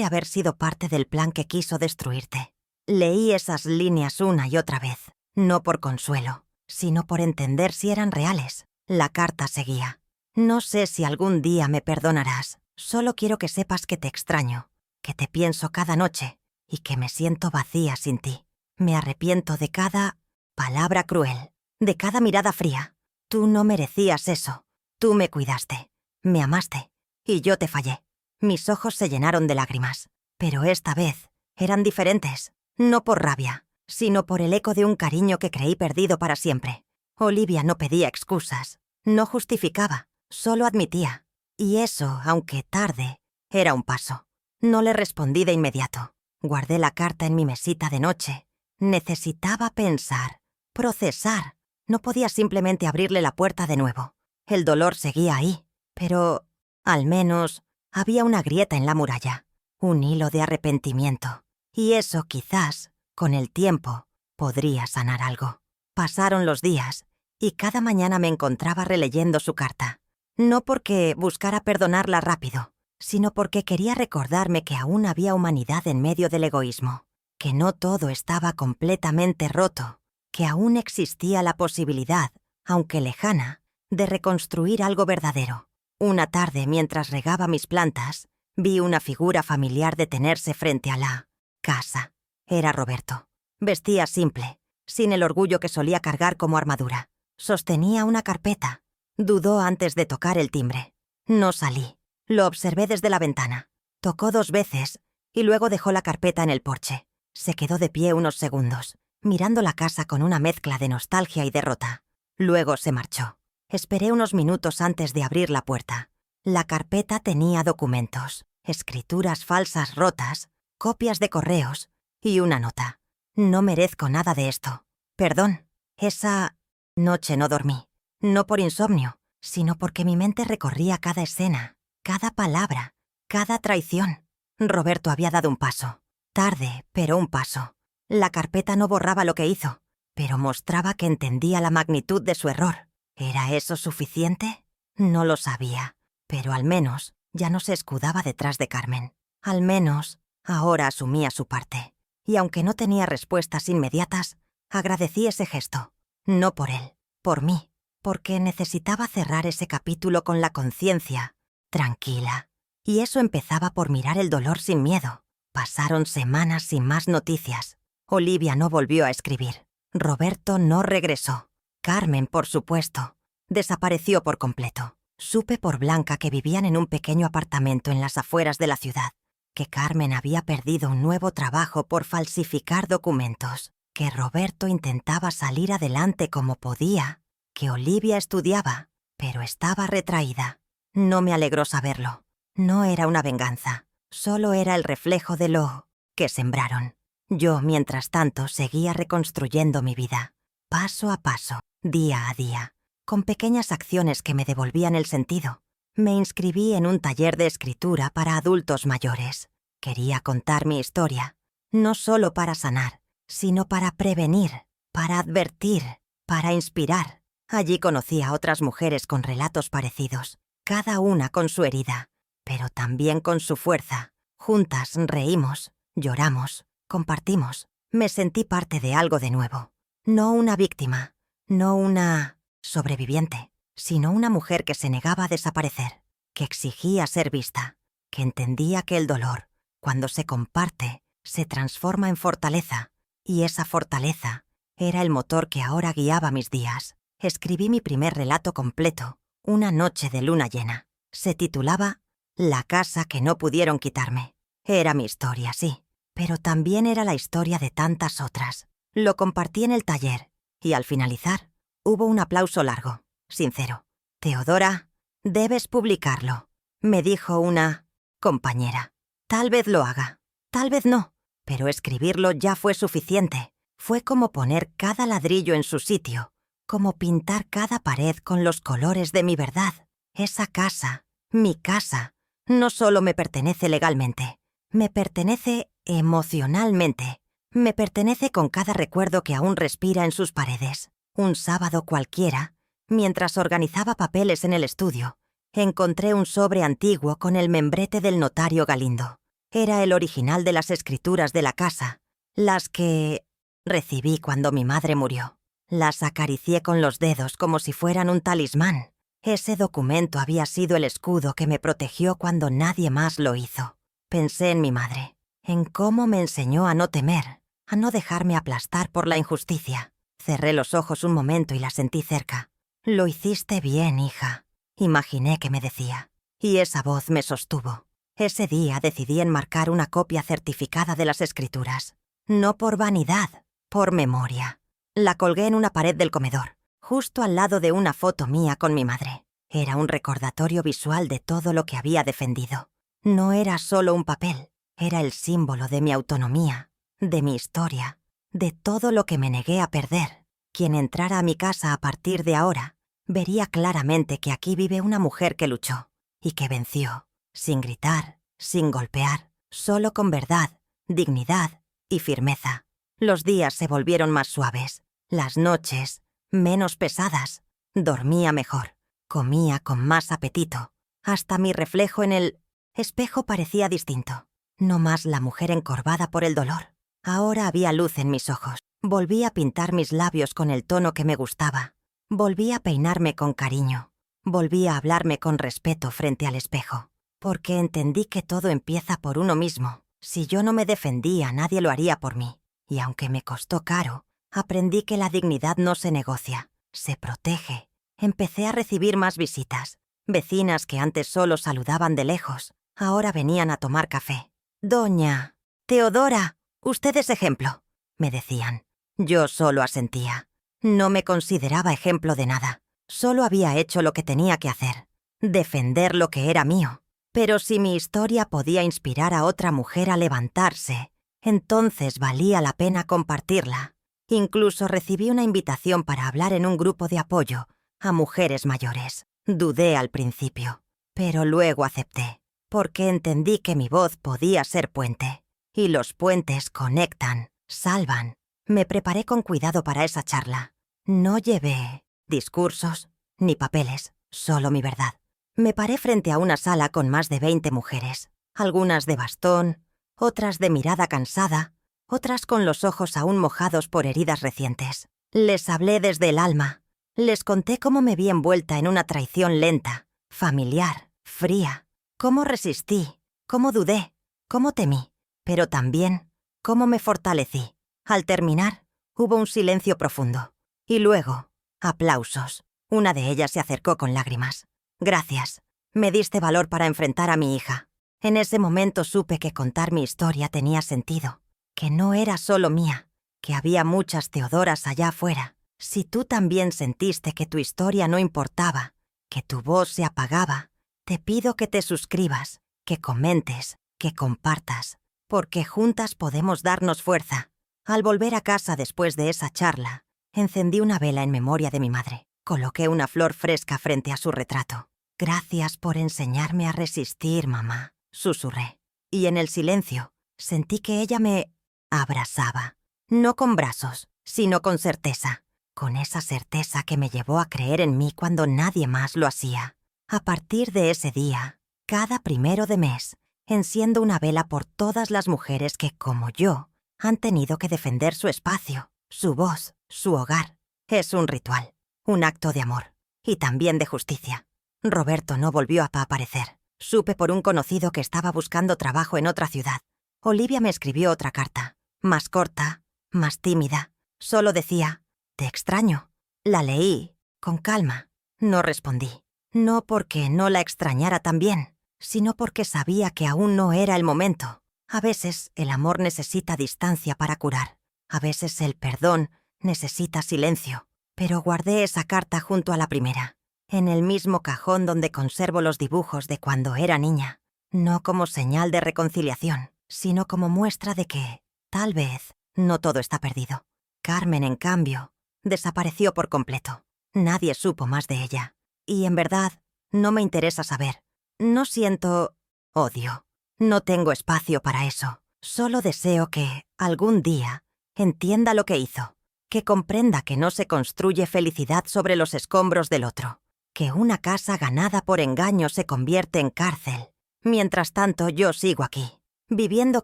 haber sido parte del plan que quiso destruirte». Leí esas líneas una y otra vez, no por consuelo, sino por entender si eran reales. La carta seguía: «No sé si algún día me perdonarás. Solo quiero que sepas que te extraño, que te pienso cada noche y que me siento vacía sin ti. Me arrepiento de cada palabra cruel, de cada mirada fría. Tú no merecías eso. Tú me cuidaste, me amaste, y yo te fallé». Mis ojos se llenaron de lágrimas, pero esta vez eran diferentes, no por rabia, sino por el eco de un cariño que creí perdido para siempre. Olivia no pedía excusas, no justificaba, solo admitía. Y eso, aunque tarde, era un paso. No le respondí de inmediato. Guardé la carta en mi mesita de noche. Necesitaba pensar, procesar. No podía simplemente abrirle la puerta de nuevo. El dolor seguía ahí, pero, al menos, había una grieta en la muralla, un hilo de arrepentimiento. Y eso, quizás, con el tiempo, podría sanar algo. Pasaron los días, y cada mañana me encontraba releyendo su carta. No porque buscara perdonarla rápido, sino porque quería recordarme que aún había humanidad en medio del egoísmo, que no todo estaba completamente roto, que aún existía la posibilidad, aunque lejana, de reconstruir algo verdadero. Una tarde, mientras regaba mis plantas, vi una figura familiar detenerse frente a la casa. Era Roberto. Vestía simple, sin el orgullo que solía cargar como armadura. Sostenía una carpeta. Dudó antes de tocar el timbre. No salí. Lo observé desde la ventana. Tocó 2 veces y luego dejó la carpeta en el porche. Se quedó de pie unos segundos, mirando la casa con una mezcla de nostalgia y derrota. Luego se marchó. Esperé unos minutos antes de abrir la puerta. La carpeta tenía documentos, escrituras falsas rotas, copias de correos y una nota. No merezco nada de esto. Perdón. Esa noche no dormí. No por insomnio, sino porque mi mente recorría cada escena, cada palabra, cada traición. Roberto había dado un paso. Tarde, pero un paso. La carpeta no borraba lo que hizo, pero mostraba que entendía la magnitud de su error. ¿Era eso suficiente? No lo sabía, pero al menos ya no se escudaba detrás de Carmen. Al menos ahora asumía su parte. Y aunque no tenía respuestas inmediatas, agradecí ese gesto. No por él, por mí, porque necesitaba cerrar ese capítulo con la conciencia tranquila. Y eso empezaba por mirar el dolor sin miedo. Pasaron semanas sin más noticias. Olivia no volvió a escribir. Roberto no regresó. Carmen, por supuesto, desapareció por completo. Supe por Blanca que vivían en un pequeño apartamento en las afueras de la ciudad, que Carmen había perdido un nuevo trabajo por falsificar documentos, que Roberto intentaba salir adelante como podía, que Olivia estudiaba, pero estaba retraída. No me alegró saberlo. No era una venganza, solo era el reflejo de lo que sembraron. Yo, mientras tanto, seguía reconstruyendo mi vida, paso a paso, día a día, con pequeñas acciones que me devolvían el sentido. Me inscribí en un taller de escritura para adultos mayores. Quería contar mi historia, no solo para sanar, sino para prevenir, para advertir, para inspirar. Allí conocí a otras mujeres con relatos parecidos, cada una con su herida, pero también con su fuerza. Juntas reímos, lloramos, compartimos. Me sentí parte de algo de nuevo. No una víctima, no una sobreviviente, sino una mujer que se negaba a desaparecer, que exigía ser vista, que entendía que el dolor, cuando se comparte, se transforma en fortaleza, y esa fortaleza era el motor que ahora guiaba mis días. Escribí mi primer relato completo, una noche de luna llena. Se titulaba La casa que no pudieron quitarme. Era mi historia, sí, pero también era la historia de tantas otras. Lo compartí en el taller, y al finalizar, hubo un aplauso largo, sincero. «Teodora, debes publicarlo», me dijo una compañera. Tal vez lo haga, tal vez no, pero escribirlo ya fue suficiente. Fue como poner cada ladrillo en su sitio, como pintar cada pared con los colores de mi verdad. Esa casa, mi casa, no solo me pertenece legalmente, me pertenece emocionalmente. Me pertenece con cada recuerdo que aún respira en sus paredes. Un sábado cualquiera, mientras organizaba papeles en el estudio, encontré un sobre antiguo con el membrete del notario Galindo. Era el original de las escrituras de la casa, las que recibí cuando mi madre murió. Las acaricié con los dedos como si fueran un talismán. Ese documento había sido el escudo que me protegió cuando nadie más lo hizo. Pensé en mi madre, en cómo me enseñó a no temer, a no dejarme aplastar por la injusticia. Cerré los ojos un momento y la sentí cerca. «Lo hiciste bien, hija», imaginé que me decía. Y esa voz me sostuvo. Ese día decidí enmarcar una copia certificada de las escrituras. No por vanidad, por memoria. La colgué en una pared del comedor, justo al lado de una foto mía con mi madre. Era un recordatorio visual de todo lo que había defendido. No era solo un papel, era el símbolo de mi autonomía, de mi historia, de todo lo que me negué a perder. Quien entrara a mi casa a partir de ahora vería claramente que aquí vive una mujer que luchó y que venció, sin gritar, sin golpear, solo con verdad, dignidad y firmeza. Los días se volvieron más suaves, las noches menos pesadas. Dormía mejor, comía con más apetito. Hasta mi reflejo en el espejo parecía distinto. No más la mujer encorvada por el dolor. Ahora había luz en mis ojos. Volví a pintar mis labios con el tono que me gustaba. Volví a peinarme con cariño. Volví a hablarme con respeto frente al espejo. Porque entendí que todo empieza por uno mismo. Si yo no me defendía, nadie lo haría por mí. y aunque me costó caro, aprendí que la dignidad no se negocia, se protege. Empecé a recibir más visitas. Vecinas que antes solo saludaban de lejos, ahora venían a tomar café. «Doña Teodora, usted es ejemplo», me decían. Yo solo asentía. No me consideraba ejemplo de nada. Solo había hecho lo que tenía que hacer, defender lo que era mío. Pero si mi historia podía inspirar a otra mujer a levantarse, entonces valía la pena compartirla. Incluso recibí una invitación para hablar en un grupo de apoyo a mujeres mayores. Dudé al principio, pero luego acepté, porque entendí que mi voz podía ser puente. Y los puentes conectan, salvan. Me preparé con cuidado para esa charla. No llevé discursos ni papeles, solo mi verdad. Me paré frente a una sala con más de 20 mujeres, algunas de bastón, otras de mirada cansada, otras con los ojos aún mojados por heridas recientes. Les hablé desde el alma. Les conté cómo me vi envuelta en una traición lenta, familiar, fría. Cómo resistí, cómo dudé, cómo temí, pero también cómo me fortalecí. Al terminar, hubo un silencio profundo. Y luego, aplausos. Una de ellas se acercó con lágrimas. «Gracias. Me diste valor para enfrentar a mi hija». En ese momento supe que contar mi historia tenía sentido, que no era solo mía, que había muchas Teodoras allá afuera. Si tú también sentiste que tu historia no importaba, que tu voz se apagaba, te pido que te suscribas, que comentes, que compartas, porque juntas podemos darnos fuerza. Al volver a casa después de esa charla, encendí una vela en memoria de mi madre. Coloqué una flor fresca frente a su retrato. «Gracias por enseñarme a resistir, mamá», susurré. Y en el silencio, sentí que ella me abrazaba. No con brazos, sino con certeza. Con esa certeza que me llevó a creer en mí cuando nadie más lo hacía. A partir de ese día, cada 1 de mes, enciendo una vela por todas las mujeres que, como yo, han tenido que defender su espacio, su voz, su hogar. Es un ritual. Un acto de amor. Y también de justicia. Roberto no volvió a aparecer. Supe por un conocido que estaba buscando trabajo en otra ciudad. Olivia me escribió otra carta. Más corta, más tímida. Solo decía, «Te extraño». La leí, con calma. No respondí. No porque no la extrañara también, sino porque sabía que aún no era el momento. A veces el amor necesita distancia para curar. A veces el perdón necesita silencio. Pero guardé esa carta junto a la primera, en el mismo cajón donde conservo los dibujos de cuando era niña, no como señal de reconciliación, sino como muestra de que, tal vez, no todo está perdido. Carmen, en cambio, desapareció por completo. Nadie supo más de ella. Y en verdad, no me interesa saber. No siento odio. No tengo espacio para eso. Solo deseo que, algún día, entienda lo que hizo. Que comprenda que no se construye felicidad sobre los escombros del otro, que una casa ganada por engaño se convierte en cárcel. Mientras tanto, yo sigo aquí, viviendo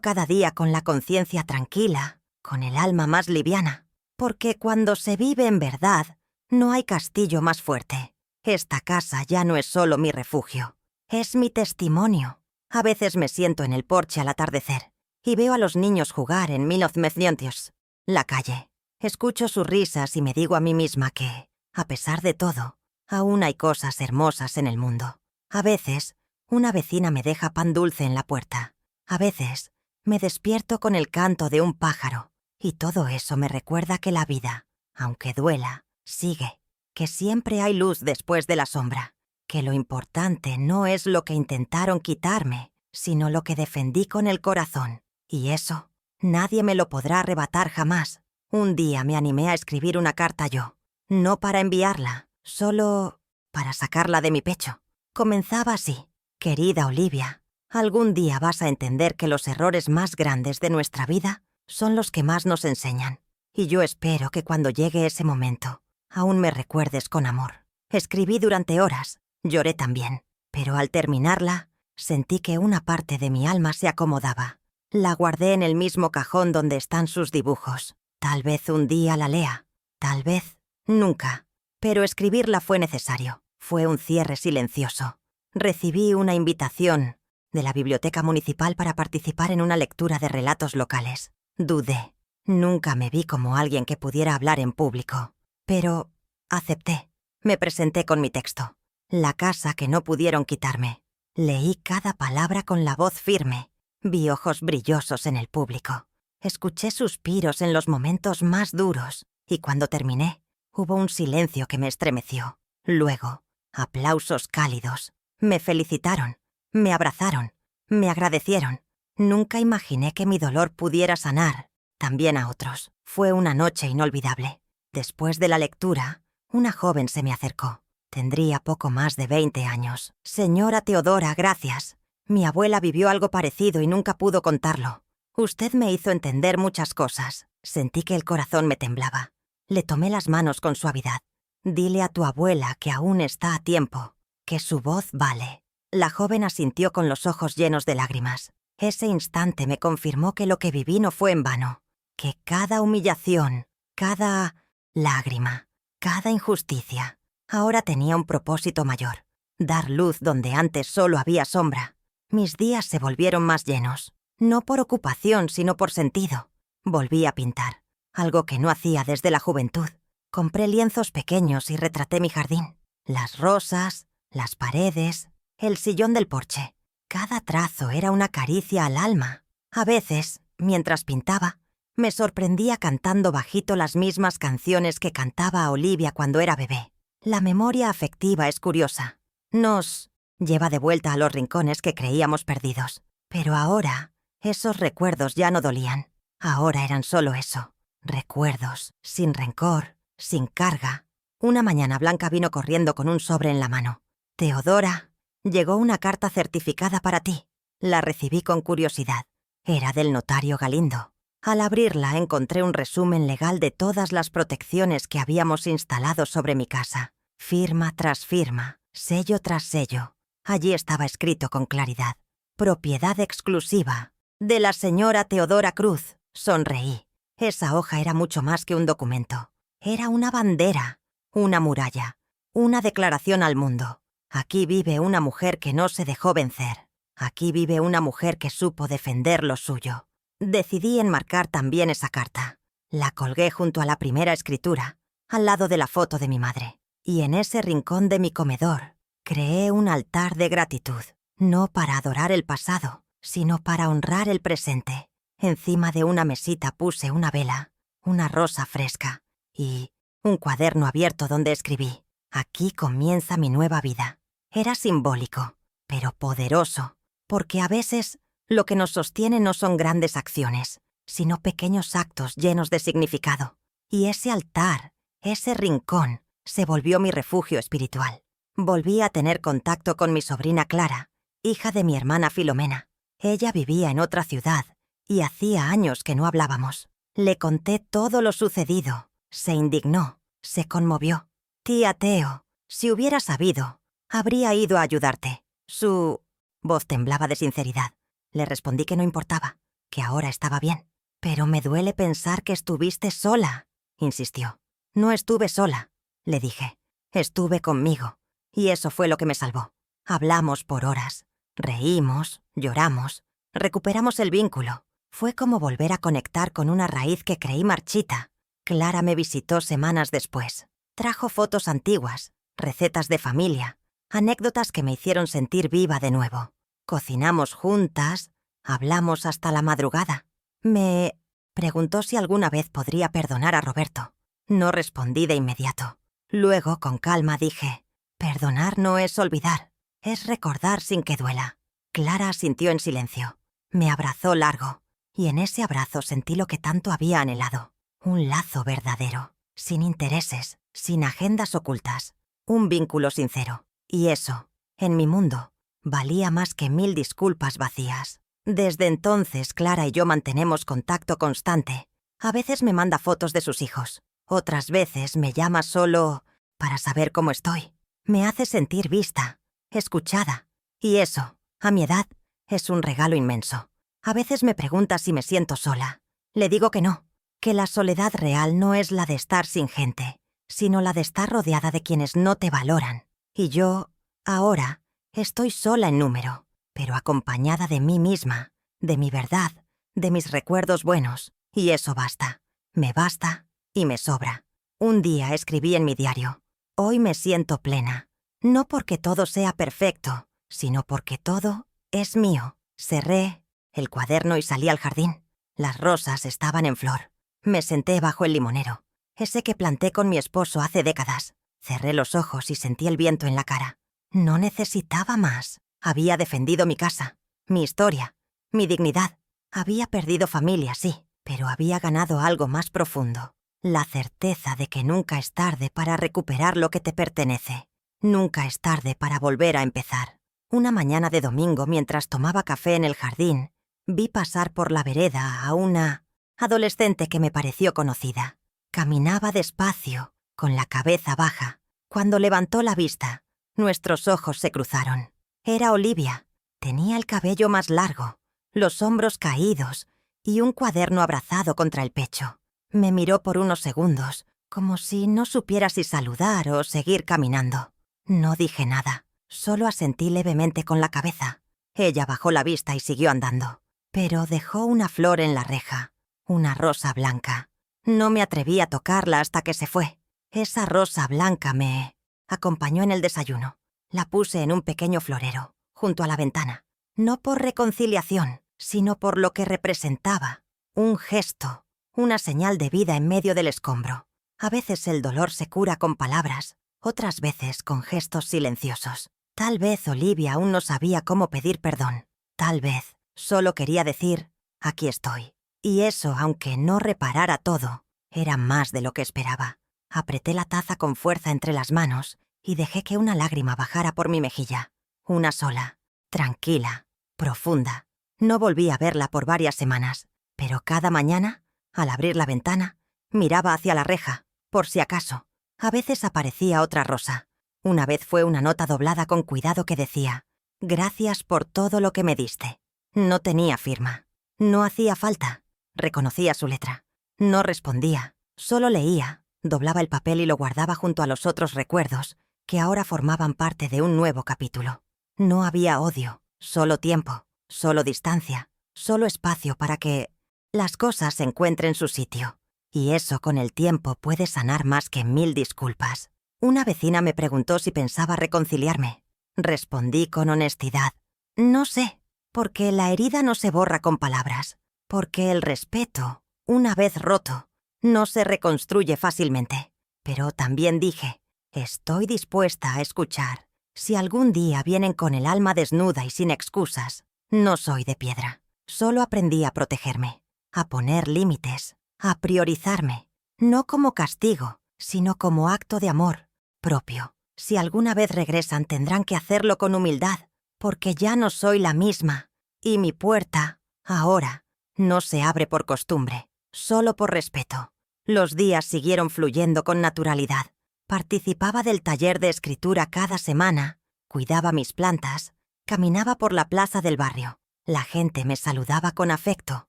cada día con la conciencia tranquila, con el alma más liviana, porque cuando se vive en verdad, no hay castillo más fuerte. Esta casa ya no es solo mi refugio, es mi testimonio. A veces me siento en el porche al atardecer y veo a los niños jugar en 1900, la calle. Escucho sus risas y me digo a mí misma que, a pesar de todo, aún hay cosas hermosas en el mundo. A veces, una vecina me deja pan dulce en la puerta. A veces, me despierto con el canto de un pájaro. Y todo eso me recuerda que la vida, aunque duela, sigue. Que siempre hay luz después de la sombra. Que lo importante no es lo que intentaron quitarme, sino lo que defendí con el corazón. Y eso, nadie me lo podrá arrebatar jamás. Un día me animé a escribir una carta yo, no para enviarla, solo para sacarla de mi pecho. Comenzaba así: «Querida Olivia, algún día vas a entender que los errores más grandes de nuestra vida son los que más nos enseñan. Y yo espero que cuando llegue ese momento, aún me recuerdes con amor». Escribí durante horas, lloré también, pero al terminarla, sentí que una parte de mi alma se acomodaba. La guardé en el mismo cajón donde están sus dibujos. Tal vez un día la lea, tal vez nunca, pero escribirla fue necesario. Fue un cierre silencioso. Recibí una invitación de la biblioteca municipal para participar en una lectura de relatos locales. Dudé. Nunca me vi como alguien que pudiera hablar en público. Pero acepté. Me presenté con mi texto. La casa que no pudieron quitarme. Leí cada palabra con la voz firme. Vi ojos brillosos en el público. Escuché suspiros en los momentos más duros. Y cuando terminé, hubo un silencio que me estremeció. Luego, aplausos cálidos. Me felicitaron. Me abrazaron. Me agradecieron. Nunca imaginé que mi dolor pudiera sanar también a otros. Fue una noche inolvidable. Después de la lectura, una joven se me acercó. Tendría poco más de 20 años. Señora Teodora, gracias. Mi abuela vivió algo parecido y nunca pudo contarlo. Usted me hizo entender muchas cosas. Sentí que el corazón me temblaba. Le tomé las manos con suavidad. Dile a tu abuela que aún está a tiempo, que su voz vale. La joven asintió con los ojos llenos de lágrimas. Ese instante me confirmó que lo que viví no fue en vano, que cada humillación, cada lágrima, cada injusticia, ahora tenía un propósito mayor, dar luz donde antes solo había sombra. Mis días se volvieron más llenos, no por ocupación sino por sentido. Volví a pintar, algo que no hacía desde la juventud. Compré lienzos pequeños y retraté mi jardín, las rosas, las paredes, el sillón del porche. Cada trazo era una caricia al alma. A veces, mientras pintaba, me sorprendía cantando bajito las mismas canciones que cantaba a Olivia cuando era bebé. La memoria afectiva es curiosa. Nos lleva de vuelta a los rincones que creíamos perdidos. Pero ahora, esos recuerdos ya no dolían. Ahora eran solo eso. Recuerdos, sin rencor, sin carga. Una mañana Blanca vino corriendo con un sobre en la mano. Teodora, llegó una carta certificada para ti. La recibí con curiosidad. Era del notario Galindo. Al abrirla encontré un resumen legal de todas las protecciones que habíamos instalado sobre mi casa. Firma tras firma, sello tras sello. Allí estaba escrito con claridad. Propiedad exclusiva de la señora Teodora Cruz. Sonreí. Esa hoja era mucho más que un documento. Era una bandera, una muralla, una declaración al mundo. Aquí vive una mujer que no se dejó vencer. Aquí vive una mujer que supo defender lo suyo. Decidí enmarcar también esa carta. La colgué junto a la primera escritura, al lado de la foto de mi madre. Y en ese rincón de mi comedor, creé un altar de gratitud. No para adorar el pasado, sino para honrar el presente. Encima de una mesita puse una vela, una rosa fresca y un cuaderno abierto donde escribí: aquí comienza mi nueva vida. Era simbólico, pero poderoso, porque a veces lo que nos sostiene no son grandes acciones, sino pequeños actos llenos de significado. Y ese altar, ese rincón, se volvió mi refugio espiritual. Volví a tener contacto con mi sobrina Clara, hija de mi hermana Filomena. Ella vivía en otra ciudad y hacía años que no hablábamos. Le conté todo lo sucedido. Se indignó, se conmovió. Tía Teo, si hubiera sabido, habría ido a ayudarte. Su voz temblaba de sinceridad. Le respondí que no importaba, que ahora estaba bien. Pero me duele pensar que estuviste sola, insistió. No estuve sola, le dije. Estuve conmigo, y eso fue lo que me salvó. Hablamos por horas, reímos, lloramos, recuperamos el vínculo. Fue como volver a conectar con una raíz que creí marchita. Clara me visitó semanas después. Trajo fotos antiguas, recetas de familia, anécdotas que me hicieron sentir viva de nuevo. Cocinamos juntas, hablamos hasta la madrugada. Me preguntó si alguna vez podría perdonar a Roberto. No respondí de inmediato. Luego, con calma, dije: perdonar no es olvidar, es recordar sin que duela. Clara asintió en silencio. Me abrazó largo, y en ese abrazo sentí lo que tanto había anhelado. Un lazo verdadero, sin intereses, sin agendas ocultas. Un vínculo sincero. Y eso, en mi mundo, valía más que 1000 disculpas vacías. Desde entonces, Clara y yo mantenemos contacto constante. A veces me manda fotos de sus hijos. Otras veces me llama solo para saber cómo estoy. Me hace sentir vista, escuchada. Y eso, a mi edad, es un regalo inmenso. A veces me pregunta si me siento sola. Le digo que no, que la soledad real no es la de estar sin gente, sino la de estar rodeada de quienes no te valoran. Y yo, ahora, estoy sola en número, pero acompañada de mí misma, de mi verdad, de mis recuerdos buenos Y eso basta. Me basta y me sobra. Un día escribí en mi diario: hoy me siento plena. No porque todo sea perfecto, sino porque todo es mío. Cerré el cuaderno y salí al jardín. Las rosas estaban en flor. Me senté bajo el limonero, ese que planté con mi esposo hace décadas. Cerré los ojos y sentí el viento en la cara. No necesitaba más. Había defendido mi casa, mi historia, mi dignidad. Había perdido familia, sí, pero había ganado algo más profundo. La certeza de que nunca es tarde para recuperar lo que te pertenece. Nunca es tarde para volver a empezar. Una mañana de domingo, mientras tomaba café en el jardín, vi pasar por la vereda a una adolescente que me pareció conocida. Caminaba despacio, con la cabeza baja. Cuando levantó la vista, nuestros ojos se cruzaron. Era Olivia. Tenía el cabello más largo, los hombros caídos y un cuaderno abrazado contra el pecho. Me miró por unos segundos, como si no supiera si saludar o seguir caminando. No dije nada, solo asentí levemente con la cabeza. Ella bajó la vista y siguió andando, pero dejó una flor en la reja, una rosa blanca. No me atreví a tocarla hasta que se fue. Esa rosa blanca me acompañó en el desayuno. La puse en un pequeño florero, junto a la ventana. No por reconciliación, sino por lo que representaba. Un gesto, una señal de vida en medio del escombro. A veces el dolor se cura con palabras, otras veces con gestos silenciosos. Tal vez Olivia aún no sabía cómo pedir perdón. Tal vez solo quería decir: aquí estoy. Y eso, aunque no reparara todo, era más de lo que esperaba. Apreté la taza con fuerza entre las manos y dejé que una lágrima bajara por mi mejilla. Una sola, tranquila, profunda. No volví a verla por varias semanas, pero cada mañana, al abrir la ventana, miraba hacia la reja, por si acaso. A veces aparecía otra rosa. Una vez fue una nota doblada con cuidado que decía: gracias por todo lo que me diste. No tenía firma. No hacía falta. Reconocía su letra. No respondía, solo leía, doblaba el papel y lo guardaba junto a los otros recuerdos que ahora formaban parte de un nuevo capítulo. No había odio, solo tiempo, solo distancia, solo espacio para que las cosas encuentren su sitio. Y eso con el tiempo puede sanar más que 1000 disculpas. Una vecina me preguntó si pensaba reconciliarme. Respondí con honestidad: no sé, porque la herida no se borra con palabras, porque el respeto, una vez roto, no se reconstruye fácilmente. Pero también dije: estoy dispuesta a escuchar. Si algún día vienen con el alma desnuda y sin excusas, no soy de piedra. Solo aprendí a protegerme, a poner límites, a priorizarme, no como castigo, sino como acto de amor propio. Si alguna vez regresan, tendrán que hacerlo con humildad, porque ya no soy la misma, y mi puerta, ahora, no se abre por costumbre, solo por respeto. Los días siguieron fluyendo con naturalidad. Participaba del taller de escritura cada semana, cuidaba mis plantas, caminaba por la plaza del barrio. La gente me saludaba con afecto.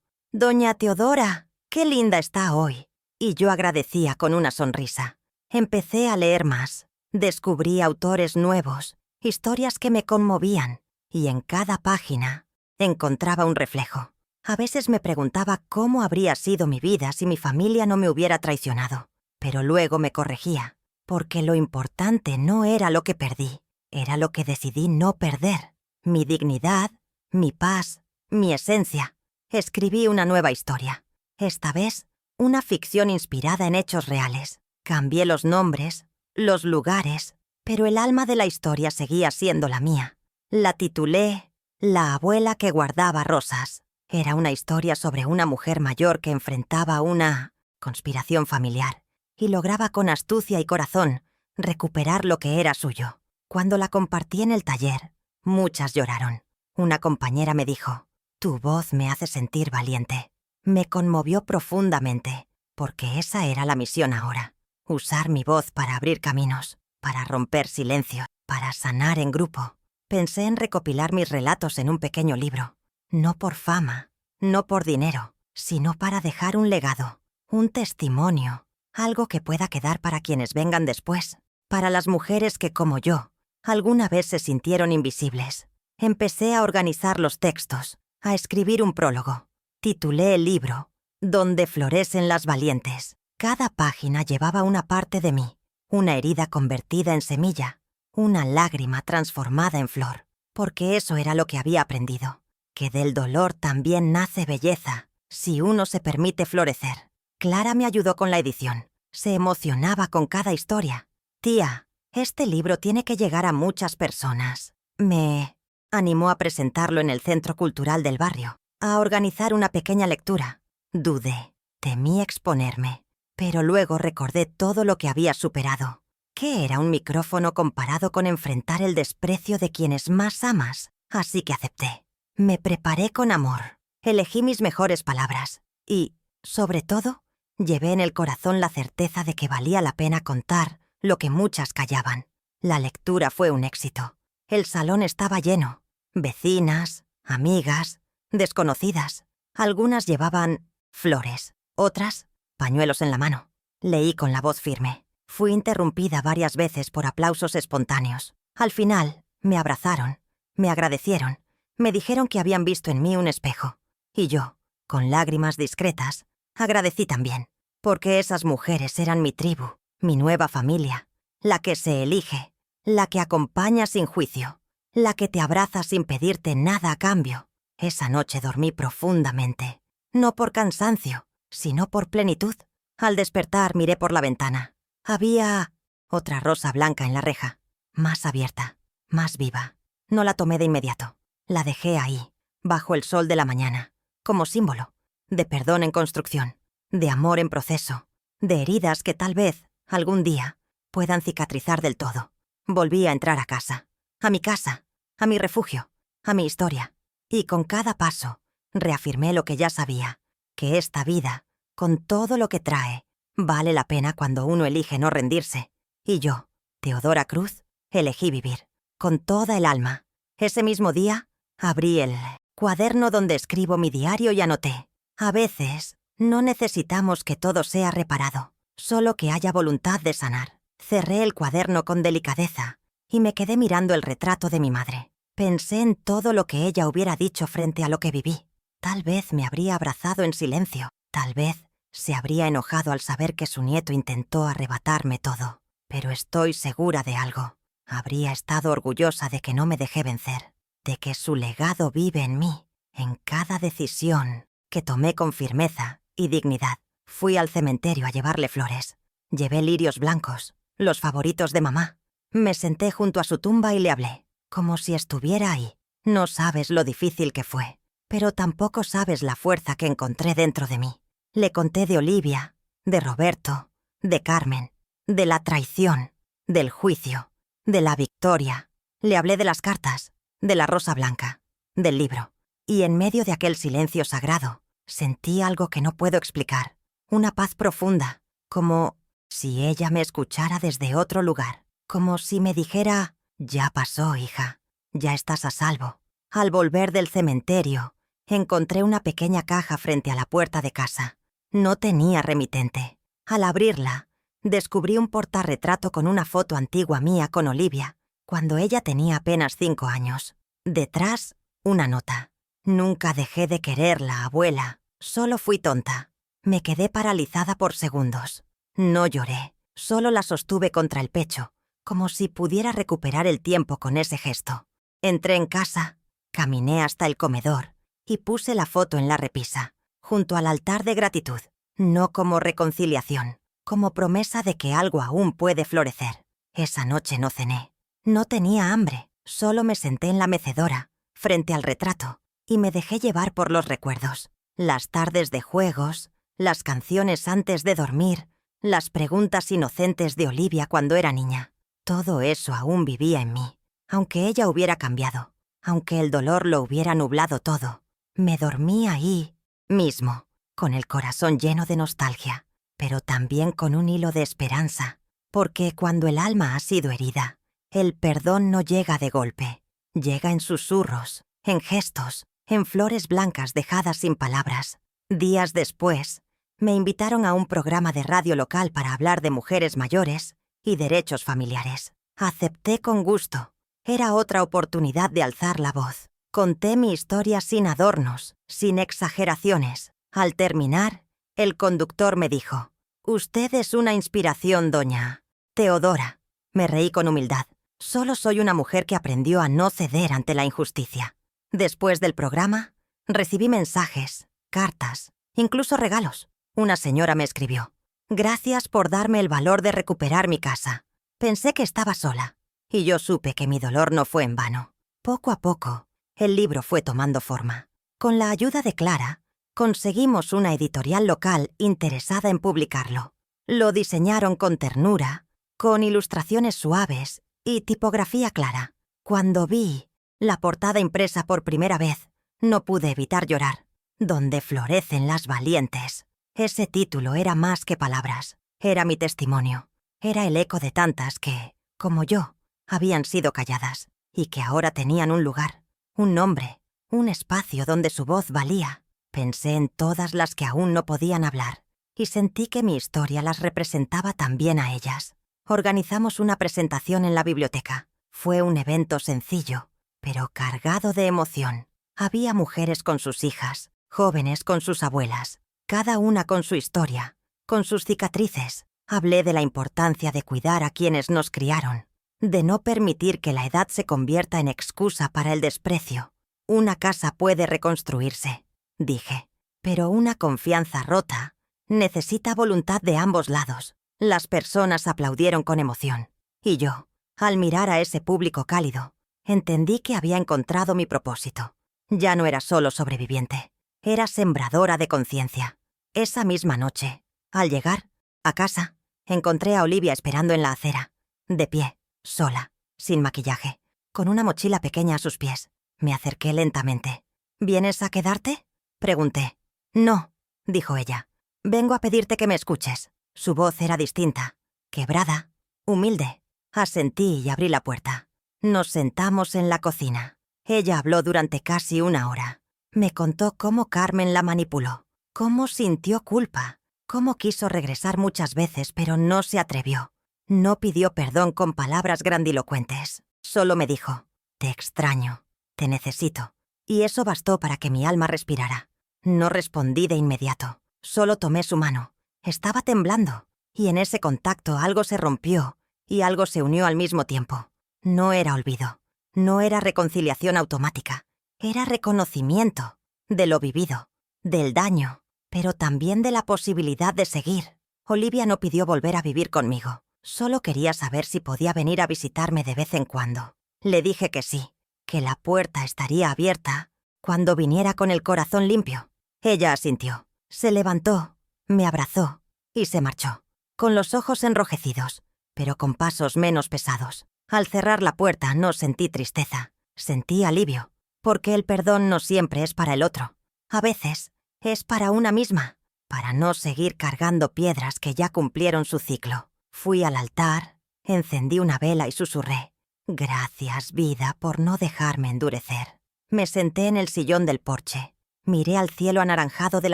«Doña Teodora, qué linda está hoy». Y yo agradecía con una sonrisa. Empecé a leer más. Descubrí autores nuevos, historias que me conmovían, y en cada página encontraba un reflejo. A veces me preguntaba cómo habría sido mi vida si mi familia no me hubiera traicionado. Pero luego me corregía, porque lo importante no era lo que perdí, era lo que decidí no perder. Mi dignidad, mi paz, mi esencia. Escribí una nueva historia. Esta vez, una ficción inspirada en hechos reales. Cambié los nombres, los lugares, pero el alma de la historia seguía siendo la mía. La titulé La abuela que guardaba rosas. Era una historia sobre una mujer mayor que enfrentaba una conspiración familiar y lograba con astucia y corazón recuperar lo que era suyo. Cuando la compartí en el taller, muchas lloraron. Una compañera me dijo: «Tu voz me hace sentir valiente». Me conmovió profundamente, porque esa era la misión ahora. Usar mi voz para abrir caminos, para romper silencio, para sanar en grupo. Pensé en recopilar mis relatos en un pequeño libro. No por fama, no por dinero, sino para dejar un legado, un testimonio, algo que pueda quedar para quienes vengan después, para las mujeres que, como yo, alguna vez se sintieron invisibles. Empecé a organizar los textos, a escribir un prólogo. Titulé el libro Donde florecen las valientes. Cada página llevaba una parte de mí, una herida convertida en semilla, una lágrima transformada en flor, porque eso era lo que había aprendido, que del dolor también nace belleza, si uno se permite florecer. Clara me ayudó con la edición. Se emocionaba con cada historia. «Tía, este libro tiene que llegar a muchas personas». Me animó a presentarlo en el Centro Cultural del barrio, a organizar una pequeña lectura. Dudé, temí exponerme, pero luego recordé todo lo que había superado. ¿Qué era un micrófono comparado con enfrentar el desprecio de quienes más amas? Así que acepté. Me preparé con amor, elegí mis mejores palabras y, sobre todo, llevé en el corazón la certeza de que valía la pena contar lo que muchas callaban. La lectura fue un éxito. El salón estaba lleno. Vecinas, amigas, desconocidas. Algunas llevaban flores, otras pañuelos en la mano. Leí con la voz firme. Fui interrumpida varias veces por aplausos espontáneos. Al final, me abrazaron, me agradecieron, me dijeron que habían visto en mí un espejo. Y yo, con lágrimas discretas, agradecí también, porque esas mujeres eran mi tribu, mi nueva familia, la que se elige, la que acompaña sin juicio, la que te abraza sin pedirte nada a cambio. Esa noche dormí profundamente, no por cansancio, sino por plenitud. Al despertar miré por la ventana. Había otra rosa blanca en la reja, más abierta, más viva. No la tomé de inmediato. La dejé ahí, bajo el sol de la mañana, como símbolo de perdón en construcción, de amor en proceso, de heridas que tal vez, algún día, puedan cicatrizar del todo. Volví a entrar a casa, a mi refugio, a mi historia. Y con cada paso, reafirmé lo que ya sabía, que esta vida, con todo lo que trae, vale la pena cuando uno elige no rendirse. Y yo, Teodora Cruz, elegí vivir, con toda el alma. Ese mismo día, abrí el cuaderno donde escribo mi diario y anoté. A veces, no necesitamos que todo sea reparado, solo que haya voluntad de sanar. Cerré el cuaderno con delicadeza y me quedé mirando el retrato de mi madre. Pensé en todo lo que ella hubiera dicho frente a lo que viví. Tal vez me habría abrazado en silencio, tal vez se habría enojado al saber que su nieto intentó arrebatarme todo. Pero estoy segura de algo. Habría estado orgullosa de que no me dejé vencer, de que su legado vive en mí, en cada decisión que tomé con firmeza y dignidad. Fui al cementerio a llevarle flores. Llevé lirios blancos, los favoritos de mamá. Me senté junto a su tumba y le hablé, como si estuviera ahí. No sabes lo difícil que fue, pero tampoco sabes la fuerza que encontré dentro de mí. Le conté de Olivia, de Roberto, de Carmen, de la traición, del juicio, de la victoria. Le hablé de las cartas, de la rosa blanca, del libro. Y en medio de aquel silencio sagrado, sentí algo que no puedo explicar. Una paz profunda, como si ella me escuchara desde otro lugar. Como si me dijera, ya pasó, hija, ya estás a salvo. Al volver del cementerio, encontré una pequeña caja frente a la puerta de casa. No tenía remitente. Al abrirla, descubrí un portarretrato con una foto antigua mía con Olivia, cuando ella tenía apenas 5 años. Detrás, una nota. Nunca dejé de quererla, abuela. Solo fui tonta. Me quedé paralizada por segundos. No lloré, solo la sostuve contra el pecho, como si pudiera recuperar el tiempo con ese gesto. Entré en casa, caminé hasta el comedor y puse la foto en la repisa, junto al altar de gratitud, no como reconciliación, como promesa de que algo aún puede florecer. Esa noche no cené. No tenía hambre, solo me senté en la mecedora, frente al retrato, y me dejé llevar por los recuerdos. Las tardes de juegos, las canciones antes de dormir, las preguntas inocentes de Olivia cuando era niña. Todo eso aún vivía en mí, aunque ella hubiera cambiado, aunque el dolor lo hubiera nublado todo. Me dormí ahí mismo, con el corazón lleno de nostalgia, pero también con un hilo de esperanza, porque cuando el alma ha sido herida, el perdón no llega de golpe, llega en susurros, en gestos, en flores blancas dejadas sin palabras. Días después, me invitaron a un programa de radio local para hablar de mujeres mayores y derechos familiares. Acepté con gusto. Era otra oportunidad de alzar la voz. Conté mi historia sin adornos, sin exageraciones. Al terminar, El conductor me dijo: «Usted es una inspiración, doña Teodora». Me reí con humildad. Solo soy una mujer que aprendió a no ceder ante la injusticia. Después del programa, recibí mensajes, cartas, incluso regalos. Una señora me escribió: «Gracias por darme el valor de recuperar mi casa. Pensé que estaba sola». Y yo supe que mi dolor no fue en vano. Poco a poco, el libro fue tomando forma. Con la ayuda de Clara, conseguimos una editorial local interesada en publicarlo. Lo diseñaron con ternura, con ilustraciones suaves y tipografía clara. Cuando vi la portada impresa por primera vez, no pude evitar llorar. «Donde florecen las valientes». Ese título era más que palabras. Era mi testimonio. Era el eco de tantas que, como yo, habían sido calladas y que ahora tenían un lugar, un nombre, un espacio donde su voz valía. Pensé en todas las que aún no podían hablar y sentí que mi historia las representaba también a ellas. Organizamos una presentación en la biblioteca. Fue un evento sencillo, pero cargado de emoción. Había mujeres con sus hijas, jóvenes con sus abuelas, cada una con su historia, con sus cicatrices. Hablé de la importancia de cuidar a quienes nos criaron, de no permitir que la edad se convierta en excusa para el desprecio. Una casa puede reconstruirse, dije, pero una confianza rota necesita voluntad de ambos lados. Las personas aplaudieron con emoción, y yo, al mirar a ese público cálido, entendí que había encontrado mi propósito. Ya no era solo sobreviviente, era sembradora de conciencia. Esa misma noche, al llegar a casa, encontré a Olivia esperando en la acera, de pie, sola, sin maquillaje, con una mochila pequeña a sus pies. Me acerqué lentamente. «¿Vienes a quedarte?», pregunté. «No», dijo ella. «Vengo a pedirte que me escuches». Su voz era distinta, quebrada, humilde. Asentí y abrí la puerta. Nos sentamos en la cocina. Ella habló durante casi una hora. Me contó cómo Carmen la manipuló, cómo sintió culpa, cómo quiso regresar muchas veces pero no se atrevió. No pidió perdón con palabras grandilocuentes. Solo me dijo: «Te extraño, te necesito». Y eso bastó para que mi alma respirara. No respondí de inmediato. Solo tomé su mano. Estaba temblando, y en ese contacto algo se rompió y algo se unió al mismo tiempo. No era olvido, no era reconciliación automática, era reconocimiento de lo vivido, del daño, pero también de la posibilidad de seguir. Olivia no pidió volver a vivir conmigo, solo quería saber si podía venir a visitarme de vez en cuando. Le dije que sí, que la puerta estaría abierta cuando viniera con el corazón limpio. Ella asintió, se levantó, me abrazó y se marchó, con los ojos enrojecidos, pero con pasos menos pesados. Al cerrar la puerta no sentí tristeza, sentí alivio, porque el perdón no siempre es para el otro. A veces es para una misma, para no seguir cargando piedras que ya cumplieron su ciclo. Fui al altar, encendí una vela y susurré: «Gracias, vida, por no dejarme endurecer». Me senté en el sillón del porche, miré al cielo anaranjado del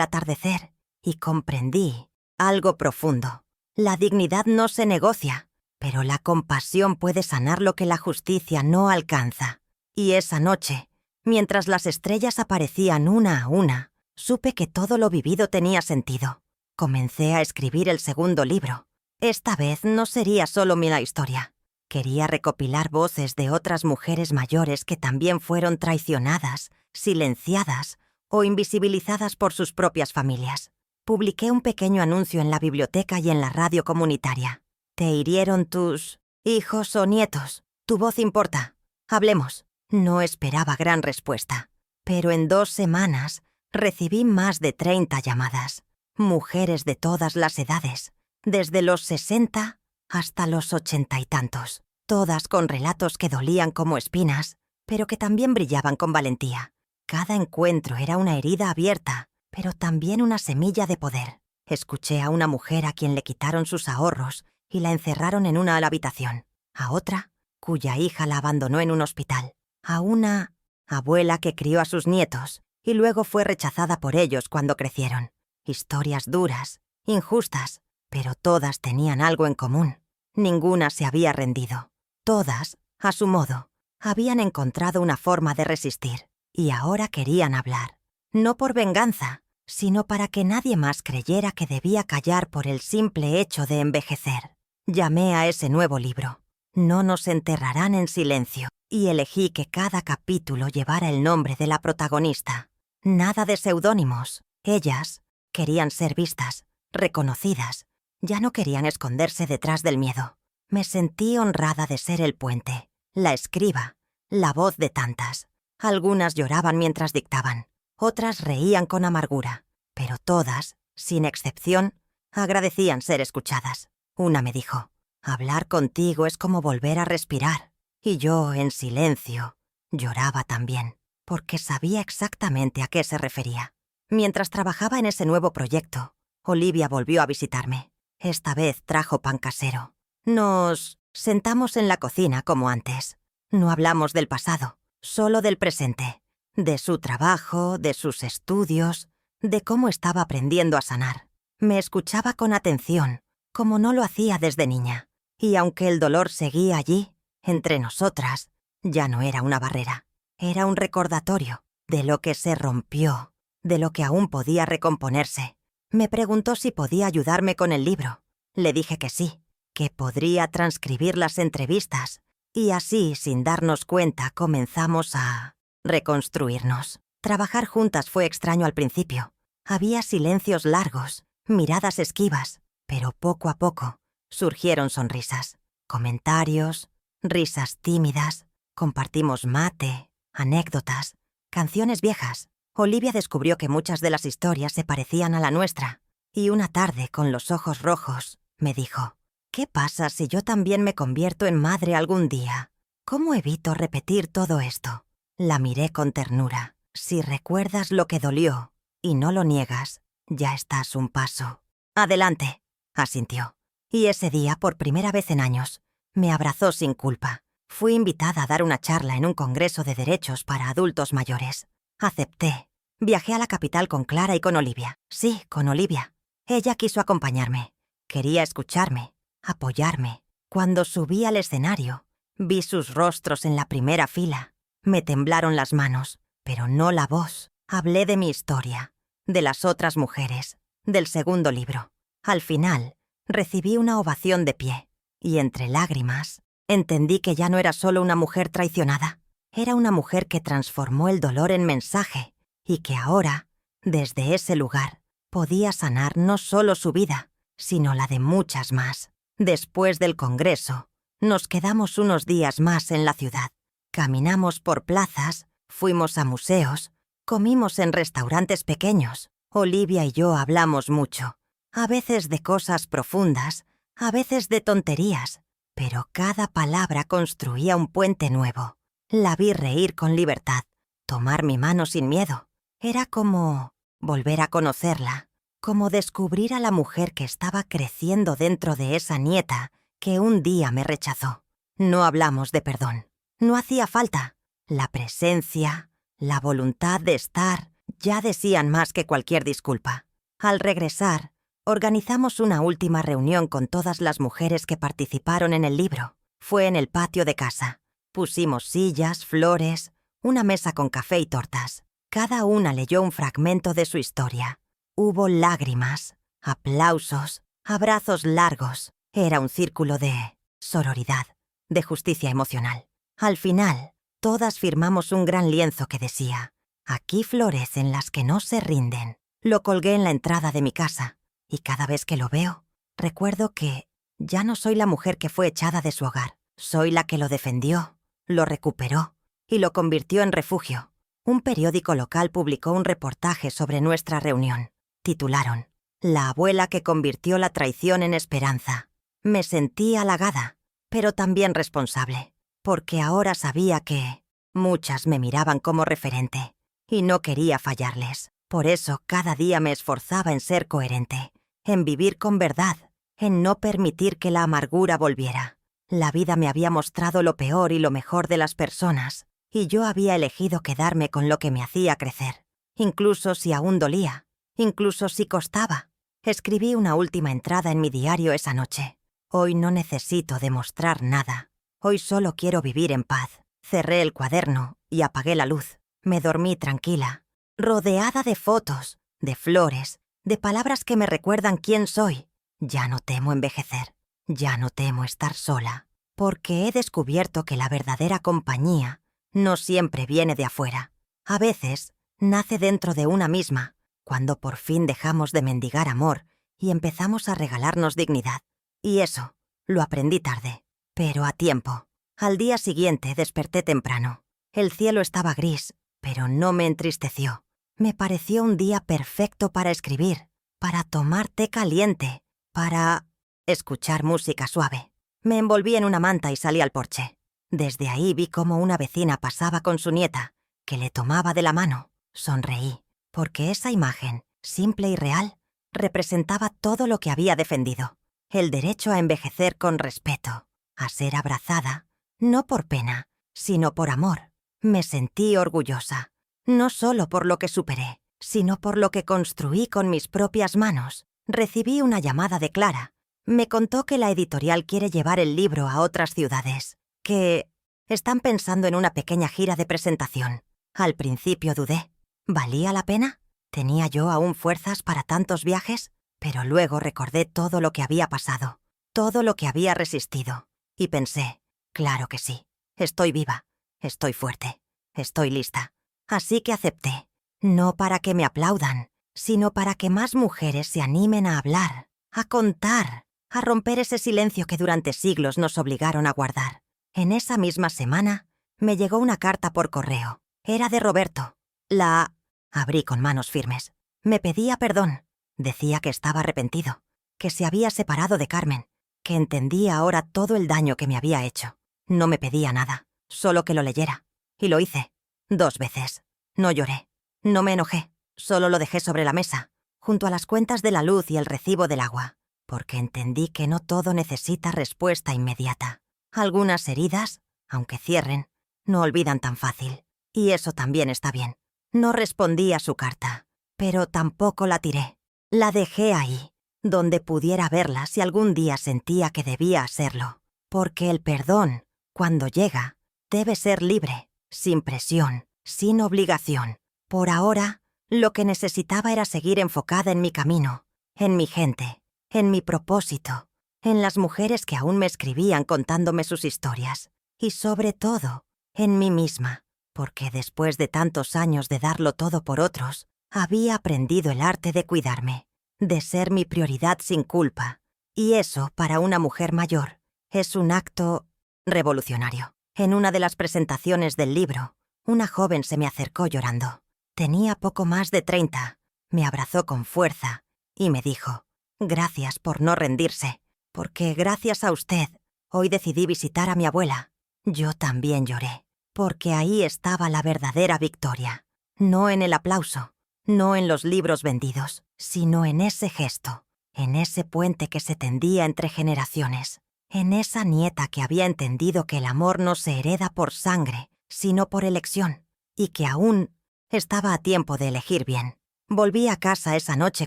atardecer y comprendí algo profundo. La dignidad no se negocia, pero la compasión puede sanar lo que la justicia no alcanza. Y esa noche, mientras las estrellas aparecían una a una, supe que todo lo vivido tenía sentido. Comencé a escribir el segundo libro. Esta vez no sería solo mi historia. Quería recopilar voces de otras mujeres mayores que también fueron traicionadas, silenciadas o invisibilizadas por sus propias familias. Publiqué un pequeño anuncio en la biblioteca y en la radio comunitaria. «Te hirieron tus hijos o nietos. Tu voz importa. Hablemos». No esperaba gran respuesta, pero en 2 semanas recibí más de 30 llamadas. Mujeres de todas las edades, desde los 60 hasta los 80 y tantos. Todas con relatos que dolían como espinas, pero que también brillaban con valentía. Cada encuentro era una herida abierta, pero también una semilla de poder. Escuché a una mujer a quien le quitaron sus ahorros y la encerraron en una habitación. A otra, cuya hija la abandonó en un hospital. A una abuela que crió a sus nietos y luego fue rechazada por ellos cuando crecieron. Historias duras, injustas, pero todas tenían algo en común. Ninguna se había rendido. Todas, a su modo, habían encontrado una forma de resistir y ahora querían hablar. No por venganza, sino para que nadie más creyera que debía callar por el simple hecho de envejecer. Llamé a ese nuevo libro No nos enterrarán en silencio, y elegí que cada capítulo llevara el nombre de la protagonista. Nada de seudónimos. Ellas querían ser vistas, reconocidas. Ya no querían esconderse detrás del miedo. Me sentí honrada de ser el puente, la escriba, la voz de tantas. Algunas lloraban mientras dictaban, otras reían con amargura, pero todas, sin excepción, agradecían ser escuchadas. Una me dijo: «Hablar contigo es como volver a respirar». Y yo, en silencio, lloraba también, porque sabía exactamente a qué se refería. Mientras trabajaba en ese nuevo proyecto, Olivia volvió a visitarme. Esta vez trajo pan casero. Nos sentamos en la cocina como antes. No hablamos del pasado, solo del presente, de su trabajo, de sus estudios, de cómo estaba aprendiendo a sanar. Me escuchaba con atención, como no lo hacía desde niña, y aunque el dolor seguía allí, entre nosotras, ya no era una barrera. Era un recordatorio de lo que se rompió, de lo que aún podía recomponerse. Me preguntó si podía ayudarme con el libro. Le dije que sí, que podría transcribir las entrevistas, y así, sin darnos cuenta, comenzamos a reconstruirnos. Trabajar juntas fue extraño al principio. Había silencios largos, miradas esquivas, pero poco a poco surgieron sonrisas, comentarios, risas tímidas. Compartimos mate, anécdotas, canciones viejas. Olivia descubrió que muchas de las historias se parecían a la nuestra, y una tarde, con los ojos rojos, me dijo: «¿Qué pasa si yo también me convierto en madre algún día? ¿Cómo evito repetir todo esto?». La miré con ternura. «Si recuerdas lo que dolió y no lo niegas, ya estás un paso». «Adelante», asintió. Y ese día, por primera vez en años, me abrazó sin culpa. Fui invitada a dar una charla en un congreso de derechos para adultos mayores. Acepté. Viajé a la capital con Clara y con Olivia. Sí, con Olivia. Ella quiso acompañarme. Quería escucharme, apoyarme. Cuando subí al escenario, vi sus rostros en la primera fila. Me temblaron las manos, pero no la voz. Hablé de mi historia, de las otras mujeres, del segundo libro. Al final, recibí una ovación de pie, y entre lágrimas, entendí que ya no era solo una mujer traicionada. Era una mujer que transformó el dolor en mensaje, y que ahora, desde ese lugar, podía sanar no solo su vida, sino la de muchas más. Después del congreso, nos quedamos unos días más en la ciudad. Caminamos por plazas, fuimos a museos, comimos en restaurantes pequeños. Olivia y yo hablamos mucho, a veces de cosas profundas, a veces de tonterías, pero cada palabra construía un puente nuevo. La vi reír con libertad, tomar mi mano sin miedo. Era como volver a conocerla, como descubrir a la mujer que estaba creciendo dentro de esa nieta que un día me rechazó. No hablamos de perdón. No hacía falta. La presencia, la voluntad de estar, ya decían más que cualquier disculpa. Al regresar, organizamos una última reunión con todas las mujeres que participaron en el libro. Fue en el patio de casa. Pusimos sillas, flores, una mesa con café y tortas. Cada una leyó un fragmento de su historia. Hubo lágrimas, aplausos, abrazos largos. Era un círculo de sororidad, de justicia emocional. Al final, todas firmamos un gran lienzo que decía: «Aquí florecen las que no se rinden». Lo colgué en la entrada de mi casa, y cada vez que lo veo, recuerdo que ya no soy la mujer que fue echada de su hogar. Soy la que lo defendió, lo recuperó y lo convirtió en refugio. Un periódico local publicó un reportaje sobre nuestra reunión. Titularon: «La abuela que convirtió la traición en esperanza». Me sentí halagada, pero también responsable, porque ahora sabía que muchas me miraban como referente, y no quería fallarles. Por eso cada día me esforzaba en ser coherente, en vivir con verdad, en no permitir que la amargura volviera. La vida me había mostrado lo peor y lo mejor de las personas, y yo había elegido quedarme con lo que me hacía crecer, incluso si aún dolía, incluso si costaba. Escribí una última entrada en mi diario esa noche. Hoy no necesito demostrar nada. Hoy solo quiero vivir en paz. Cerré el cuaderno y apagué la luz. Me dormí tranquila, rodeada de fotos, de flores, de palabras que me recuerdan quién soy. Ya no temo envejecer, ya no temo estar sola, porque he descubierto que la verdadera compañía no siempre viene de afuera. A veces nace dentro de una misma, cuando por fin dejamos de mendigar amor y empezamos a regalarnos dignidad. Y eso lo aprendí tarde, pero a tiempo. Al día siguiente desperté temprano. El cielo estaba gris, pero no me entristeció. Me pareció un día perfecto para escribir, para tomar té caliente, para escuchar música suave. Me envolví en una manta y salí al porche. Desde ahí vi cómo una vecina pasaba con su nieta, que le tomaba de la mano. Sonreí, porque esa imagen, simple y real, representaba todo lo que había defendido. El derecho a envejecer con respeto, a ser abrazada, no por pena, sino por amor. Me sentí orgullosa, no solo por lo que superé, sino por lo que construí con mis propias manos. Recibí una llamada de Clara. Me contó que la editorial quiere llevar el libro a otras ciudades, que están pensando en una pequeña gira de presentación. Al principio dudé. ¿Valía la pena? ¿Tenía yo aún fuerzas para tantos viajes? Pero luego recordé todo lo que había pasado, todo lo que había resistido, y pensé, claro que sí, estoy viva, estoy fuerte, estoy lista. Así que acepté, no para que me aplaudan, sino para que más mujeres se animen a hablar, a contar, a romper ese silencio que durante siglos nos obligaron a guardar. En esa misma semana me llegó una carta por correo. Era de Roberto. La abrí con manos firmes. Me pedía perdón. Decía que estaba arrepentido, que se había separado de Carmen, que entendía ahora todo el daño que me había hecho. No me pedía nada, solo que lo leyera. Y lo hice. 2 veces. No lloré, no me enojé, solo lo dejé sobre la mesa, junto a las cuentas de la luz y el recibo del agua, porque entendí que no todo necesita respuesta inmediata. Algunas heridas, aunque cierren, no olvidan tan fácil. Y eso también está bien. No respondí a su carta, pero tampoco la tiré. La dejé ahí, donde pudiera verla si algún día sentía que debía hacerlo. Porque el perdón, cuando llega, debe ser libre, sin presión, sin obligación. Por ahora, lo que necesitaba era seguir enfocada en mi camino, en mi gente, en mi propósito, en las mujeres que aún me escribían contándome sus historias. Y sobre todo, en mí misma, porque después de tantos años de darlo todo por otros, había aprendido el arte de cuidarme, de ser mi prioridad sin culpa. Y eso, para una mujer mayor, es un acto revolucionario. En una de las presentaciones del libro, una joven se me acercó llorando. Tenía poco más de 30, me abrazó con fuerza y me dijo, gracias por no rendirse, porque gracias a usted, hoy decidí visitar a mi abuela. Yo también lloré, porque ahí estaba la verdadera victoria, no en el aplauso, no en los libros vendidos, sino en ese gesto, en ese puente que se tendía entre generaciones, en esa nieta que había entendido que el amor no se hereda por sangre, sino por elección, y que aún estaba a tiempo de elegir bien. Volví a casa esa noche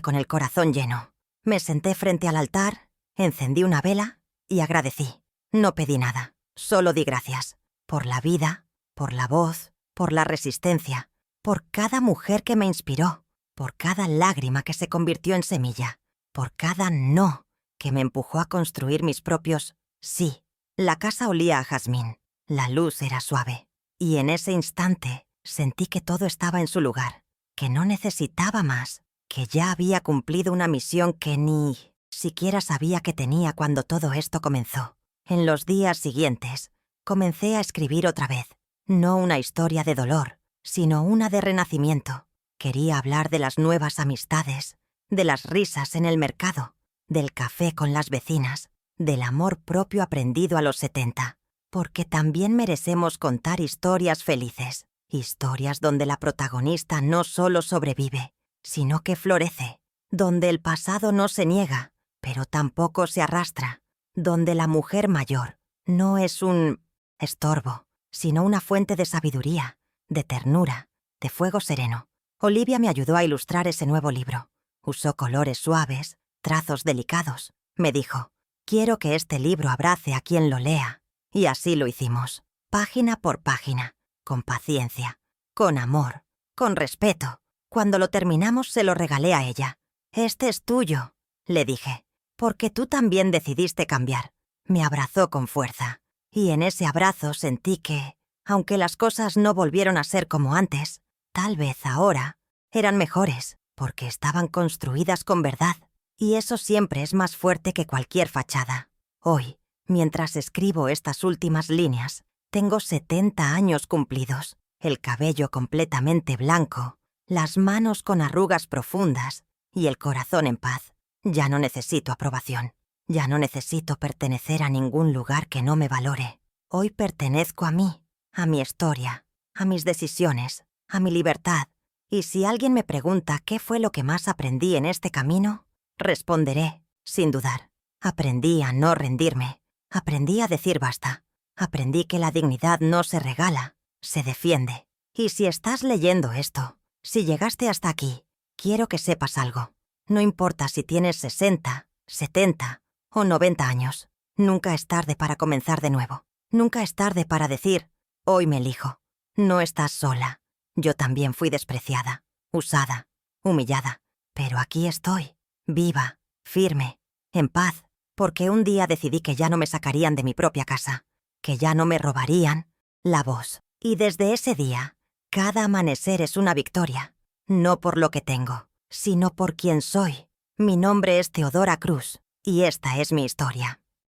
con el corazón lleno. Me senté frente al altar, encendí una vela y agradecí. No pedí nada, solo di gracias, por la vida, por la voz, por la resistencia, por cada mujer que me inspiró, por cada lágrima que se convirtió en semilla, por cada no que me empujó a construir mis propios sí. La casa olía a jazmín, la luz era suave, y en ese instante sentí que todo estaba en su lugar, que no necesitaba más, que ya había cumplido una misión que ni siquiera sabía que tenía cuando todo esto comenzó. En los días siguientes, comencé a escribir otra vez, no una historia de dolor, sino una de renacimiento. Quería hablar de las nuevas amistades, de las risas en el mercado, del café con las vecinas, del amor propio aprendido a los 70, porque también merecemos contar historias felices, historias donde la protagonista no solo sobrevive, sino que florece, donde el pasado no se niega, pero tampoco se arrastra, donde la mujer mayor no es un estorbo, sino una fuente de sabiduría, de ternura, de fuego sereno. Olivia me ayudó a ilustrar ese nuevo libro. Usó colores suaves, trazos delicados. Me dijo, quiero que este libro abrace a quien lo lea. Y así lo hicimos, página por página, con paciencia, con amor, con respeto. Cuando lo terminamos se lo regalé a ella. «Este es tuyo», le dije, «porque tú también decidiste cambiar». Me abrazó con fuerza, y en ese abrazo sentí que, aunque las cosas no volvieron a ser como antes, tal vez ahora eran mejores, porque estaban construidas con verdad, y eso siempre es más fuerte que cualquier fachada. Hoy, mientras escribo estas últimas líneas, tengo 70 años cumplidos, el cabello completamente blanco, las manos con arrugas profundas y el corazón en paz. Ya no necesito aprobación. Ya no necesito pertenecer a ningún lugar que no me valore. Hoy pertenezco a mí, a mi historia, a mis decisiones, a mi libertad. Y si alguien me pregunta qué fue lo que más aprendí en este camino, responderé, sin dudar. Aprendí a no rendirme. Aprendí a decir basta. Aprendí que la dignidad no se regala, se defiende. Y si estás leyendo esto, si llegaste hasta aquí, quiero que sepas algo. No importa si tienes 60, 70 o 90 años. Nunca es tarde para comenzar de nuevo. Nunca es tarde para decir, hoy me elijo. No estás sola. Yo también fui despreciada, usada, humillada. Pero aquí estoy, viva, firme, en paz, porque un día decidí que ya no me sacarían de mi propia casa, que ya no me robarían la voz. Y desde ese día, cada amanecer es una victoria. No por lo que tengo, sino por quien soy. Mi nombre es Teodora Cruz, y esta es mi historia.